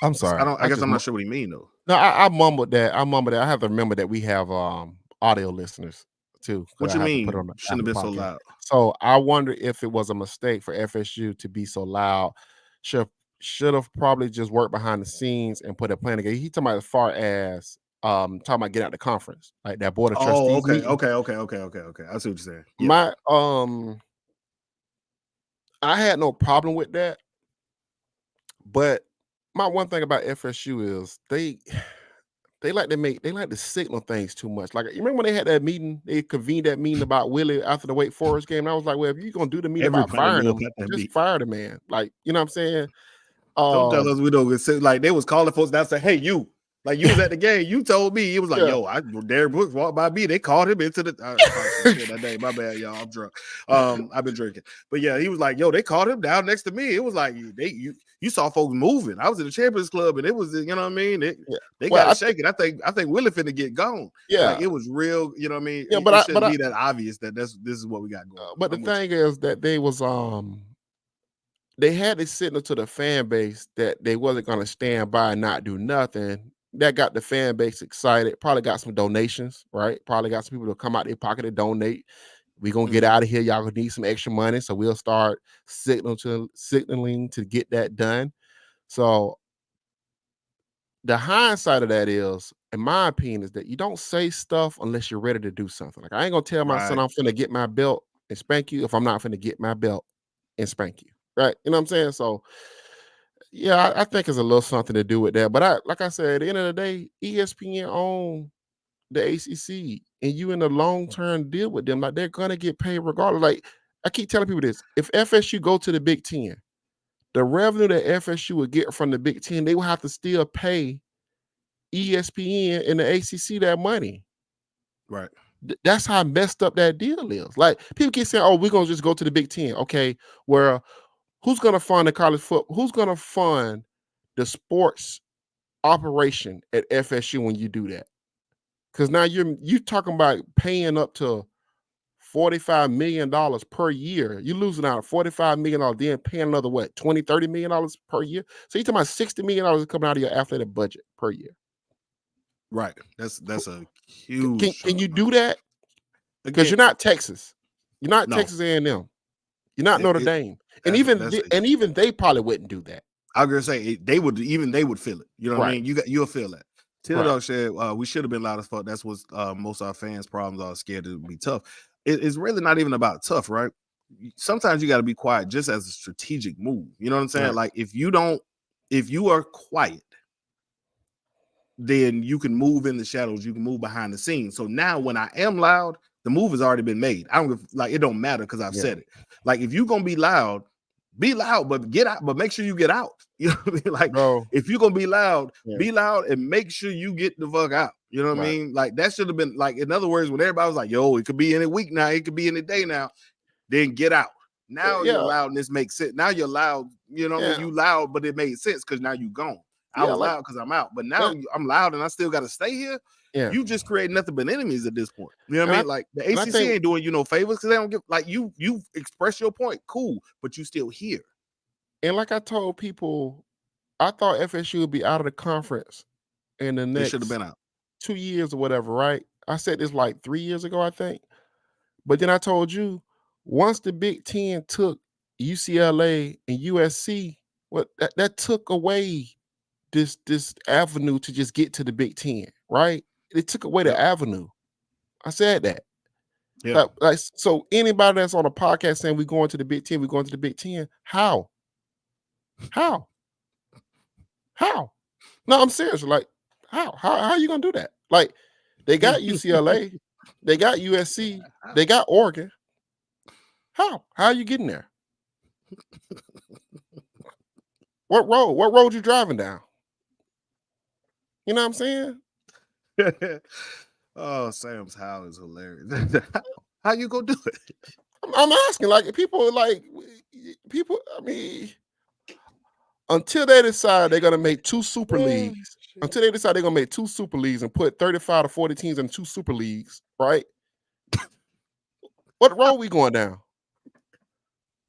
I'm sorry. I guess I'm not sure what he mean though. No, I mumbled that. I have to remember that we have audio listeners too. What you mean? Put it on the Shouldn't have been podcast. so loud. So I wonder if it was a mistake for FSU to be so loud. Should have probably just worked behind the scenes and put a plan together. He talking about as far as talking about getting out the conference, like that board of trustees. Okay. I see what you're saying. Yeah. My I had no problem with that, but my one thing about FSU is they like to signal things too much. Like, you remember when they had that meeting, they convened that meeting about Willie after the Wake Forest game, and I was like, well, if you're gonna do the meeting about firing him, just fire the man. Like, you know what I'm saying? Don't tell us we don't get like they was calling folks down, say, hey, you. Like, you was at the game. You told me. It was like, Derek Brooks walked by me. They called him into the that day. My bad, y'all. I'm drunk. I've been drinking. But yeah, he was like, they called him down next to me. It was like you saw folks moving. I was in the Champions Club, and it was, you know what I mean? They got it shaking. I think Willie finna get gone. Yeah. Like, it was real, you know what I mean? Yeah, it shouldn't be that obvious that this is what we got going on. But the thing is that they was they had to signal to the fan base that they wasn't gonna stand by and not do nothing. That got the fan base excited. Probably got some donations, right? Probably got some people to come out their pocket and donate. We're gonna get out of here. Y'all gonna need some extra money. So we'll start signaling to get that done. So the hindsight of that is, in my opinion, is that you don't say stuff unless you're ready to do something. Like, I ain't gonna tell my son I'm finna get my belt and spank you if I'm not finna get my belt and spank you. Right? You know what I'm saying? So yeah, I think it's a little something to do with that. But like I said, at the end of the day, ESPN own the ACC, and you in a long-term deal with them. Like, they're gonna get paid regardless. Like, I keep telling people this: if FSU go to the Big Ten, the revenue that FSU would get from the Big Ten, they will have to still pay ESPN and the ACC that money. Right. That's how messed up that deal is. Like people keep saying, "Oh, we're gonna just go to the Big Ten." Okay, well, who's gonna fund the college football? Who's gonna fund the sports operation at FSU when you do that? Because now you're talking about paying up to $45 million per year. You're losing out $45 million, then paying another what, $20-30 million per year. So you're talking about $60 million coming out of your athletic budget per year. Right. That's a huge. Can you do that? Because Again, you're not Texas. You're not no. Texas A&M. You're not Notre Dame. And That's even they probably wouldn't do that. I was gonna say they would feel it. You know what I mean? You'll feel that. Tilly Dog said we should have been loud as fuck. That's what most of our fans' problems are, scared to be tough. It's really not even about tough, right? Sometimes you got to be quiet just as a strategic move. You know what I'm saying? Right. Like if you are quiet, then you can move in the shadows, you can move behind the scenes. So now when I am loud, the move has already been made. I don't like it don't matter because I've said it. Like if you're gonna be loud, but get out, but make sure you get out. You know what I mean? Like if you're gonna be loud and make sure you get the fuck out. You know what I mean? Like that should have been like, in other words, when everybody was like, yo, it could be any week now, it could be any day now, then get out. Now your loudness makes sense. Now you're loud, you know what I mean? You loud, but it made sense because now you gone. I was loud because I'm out, but now I'm loud and I still got to stay here. You just create nothing but enemies at this point. You know what I mean? Like the ACC ain't doing you no favors because they don't give, like you express your point, cool, but you still here. And like I told people, I thought FSU would be out of the conference in the next should have been out 2 years or whatever, right? I said this like 3 years ago, I think. But then I told you, once the Big Ten took UCLA and USC, that took away this avenue to just get to the Big Ten, right? It took away the avenue. I said that. Yeah. Like, so anybody that's on a podcast saying we're going to the Big Ten, how? No, I'm serious. Like, how are you gonna do that? Like, they got UCLA, they got USC, they got Oregon. How are you getting there? What road you driving down? You know what I'm saying? Oh, Sam's how is hilarious. How you gonna do it? I'm asking, like, people. I mean, until they decide they're gonna make 2 super leagues, and put 35 to 40 teams in 2 super leagues, right? What road we going down?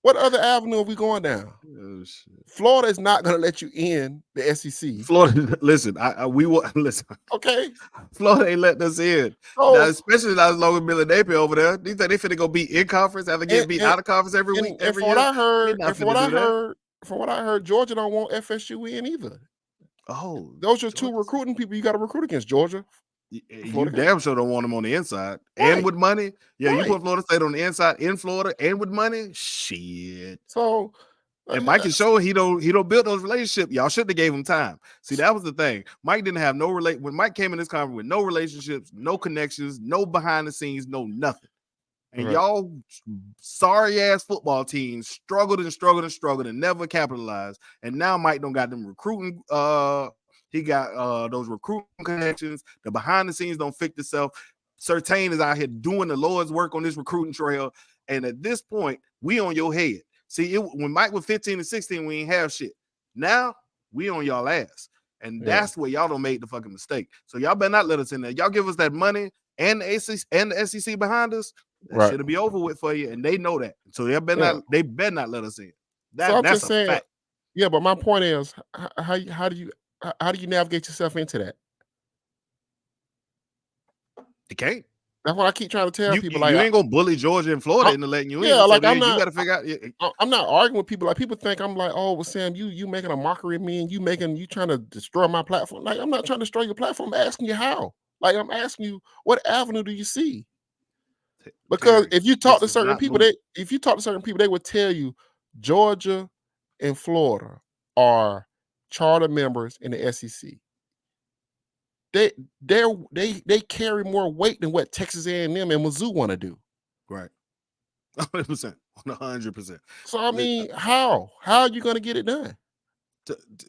What other avenue are we going down? Oh, shit. Florida is not going to let you in the SEC. Florida, listen, we want listen. Okay, Florida ain't letting us in. Now, especially not as long as Billy Napier over there. These think they finna go be in conference after getting beat out of conference every week. And from what I heard, Georgia don't want FSU in either. Oh, those are 2 recruiting people you got to recruit against. Georgia. You damn sure don't want them on the inside and with money. Yeah, you put Florida State on the inside in Florida and with money. Shit. So, and Mike is showing he don't build those relationships. Y'all should have gave him time. See, that was the thing. Mike didn't have when Mike came in this conference with no relationships, no connections, no behind the scenes, no nothing. And y'all sorry ass football teams struggled and never capitalized. And now Mike don't got them recruiting. He got those recruiting connections. The behind the scenes don't fix itself. Surtain is out here doing the Lord's work on this recruiting trail. And at this point, we on your head. See, when Mike was 15 and 16, we ain't have shit. Now we on y'all ass. And that's where y'all don't make the fucking mistake. So y'all better not let us in there. Y'all give us that money and the SEC behind us. That should be over with for you. And they know that. So they better not let us in. That's a fact. Yeah, but my point is, how do you navigate yourself into that? You can't. That's what I keep trying to tell people. Like, you ain't gonna bully Georgia and Florida into letting you in. Yeah, like, you got to figure out. I'm not arguing with people. Like, people think I'm like, oh, well, Sam, you making a mockery of me and you trying to destroy my platform. Like, I'm not trying to destroy your platform. I'm asking you how. Like, I'm asking you, what avenue do you see? Because if you talk to certain people, they would tell you Georgia and Florida are charter members in the SEC. They carry more weight than what Texas A&M and Mizzou want to do. Right. 100%. 100%. So I mean, how are you going to get it done?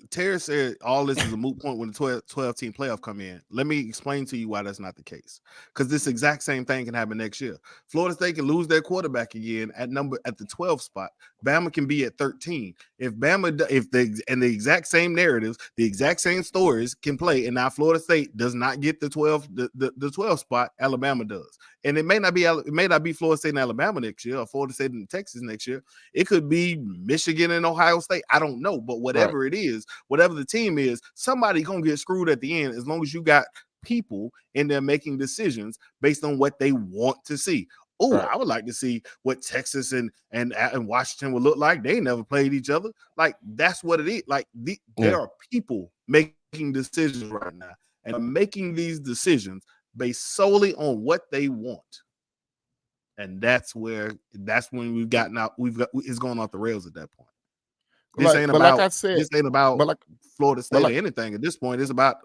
Terry said all this is a moot point when the 12 team playoff come in. Let me explain to you why that's not the case. Because this exact same thing can happen next year. Florida State can lose their quarterback again at the 12 spot. Bama can be at 13. If the exact same narratives, the exact same stories can play, and now Florida State does not get the 12 spot, Alabama does. And it may not be Florida State and Alabama next year, or Florida State and Texas next year. It could be Michigan and Ohio State. I don't know, but whatever it is, whatever the team is, somebody gonna get screwed at the end. As long as you got people in there making decisions based on what they want to see. Oh, I would like to see what Texas and Washington would look like. They never played each other. Like that's what it is. Like there are people making decisions right now and are making these decisions based solely on what they want. And that's when it's going off the rails at that point. This ain't about Florida State or anything. At this point, it's about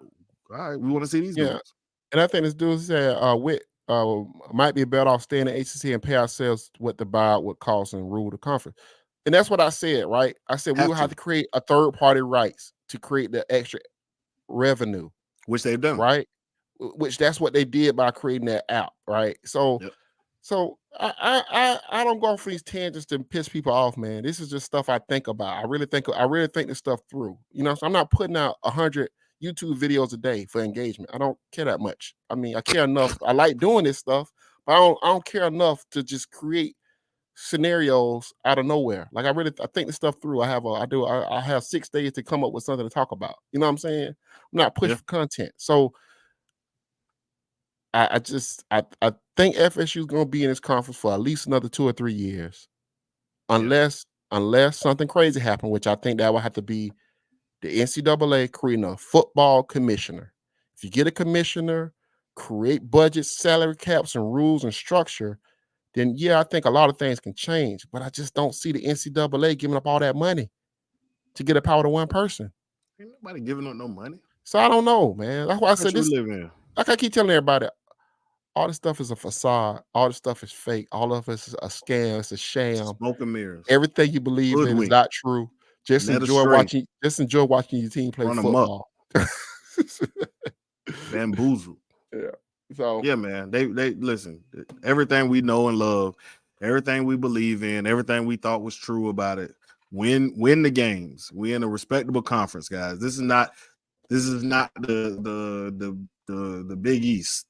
all right, we want to see these dudes. And I think this dude said might be better off staying in the ACC and pay ourselves what the buyout would cost and rule the conference. And that's what I said, right? I said we will have to create a third-party rights to create the extra revenue. Which they've done. Right? Which that's what they did by creating that app, right? So I don't go for these tangents to piss people off, man. This is just stuff I think about. I really think this stuff through. You know, so I'm not putting out 100 YouTube videos a day for engagement. I don't care that much. I mean, I care enough. I like doing this stuff, but I don't care enough to just create scenarios out of nowhere. Like I think this stuff through. I have 6 days to come up with something to talk about. You know what I'm saying? I'm not pushing for content. So I think FSU is going to be in this conference for at least another 2 or 3 years, unless something crazy happens, which I think that will have to be the NCAA creating a football commissioner. If you get a commissioner, create budgets, salary caps, and rules and structure, then I think a lot of things can change. But I just don't see the NCAA giving up all that money to get a power to one person. Ain't nobody giving up no money. So I don't know, man. That's why I said this. Like I keep telling everybody, all this stuff is a facade. All this stuff is fake. All of it is a scam. It's a sham. Smoke and mirrors. Everything you believe in is not true. Just enjoy watching your team play football. Bamboozle. Yeah. So man. They listen. Everything we know and love, everything we believe in, everything we thought was true about it. Win the games. We in a respectable conference, guys. This is not the Big East.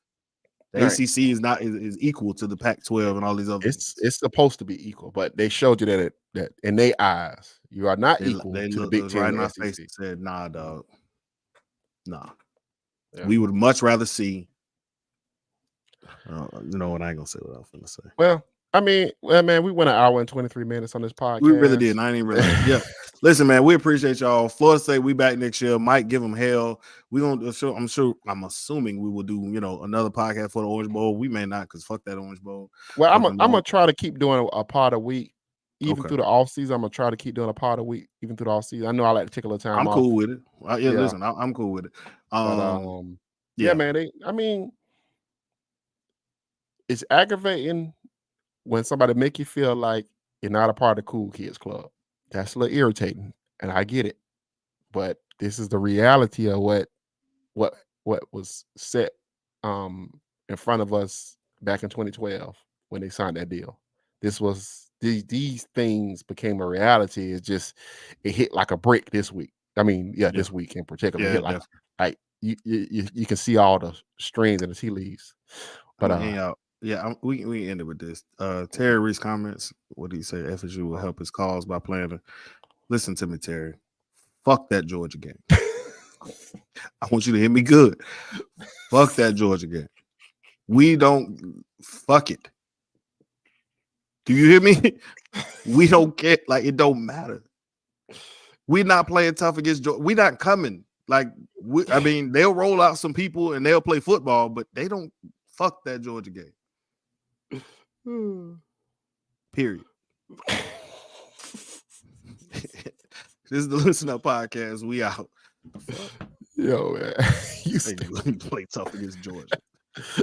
The ACC is equal to the Pac-12 and all these other. It's supposed to be equal, but they showed you that in their eyes, you are not equal to the Big Ten. Right in my face and said, "Nah, dog, nah." Yeah. We would much rather see. You know what? I ain't gonna say what I was gonna say. Well, I mean, man, we went an hour and 23 minutes on this podcast. We really did. I ain't even realize. Yeah. Listen, man, we appreciate y'all. Florida State, we back next year. Might give them hell. We gonna. I'm assuming we will do another podcast for the Orange Bowl. We may not, because fuck that Orange Bowl. Well, I'm gonna try to keep doing a pod a week, even through the off season. I'm gonna try to keep doing a pod a week, even through the off season. I know I like to take a little time. I'm cool with it. Listen, I'm cool with it. Man. It's aggravating when somebody make you feel like you're not a part of the cool kids club. That's a little irritating, and I get it. But this is the reality of what was set in front of us back in 2012 when they signed that deal. These things became a reality. It hit like a brick this week. I mean, this week in particular, it hit like you can see all the strings and the tea leaves. But we end it with this. Terry Reese comments. What do you say? FSU will help his cause by playing. Listen to me, Terry. Fuck that Georgia game. I want you to hear me good. Fuck that Georgia game. We don't fuck it. Do you hear me? We don't care. Like, it don't matter. We're not playing tough against Georgia. We're not coming. Like, they'll roll out some people and they'll play football, but they don't fuck that Georgia game. Period. This is the Listen Up Podcast. We out. Yo, man. You play tough against Georgia.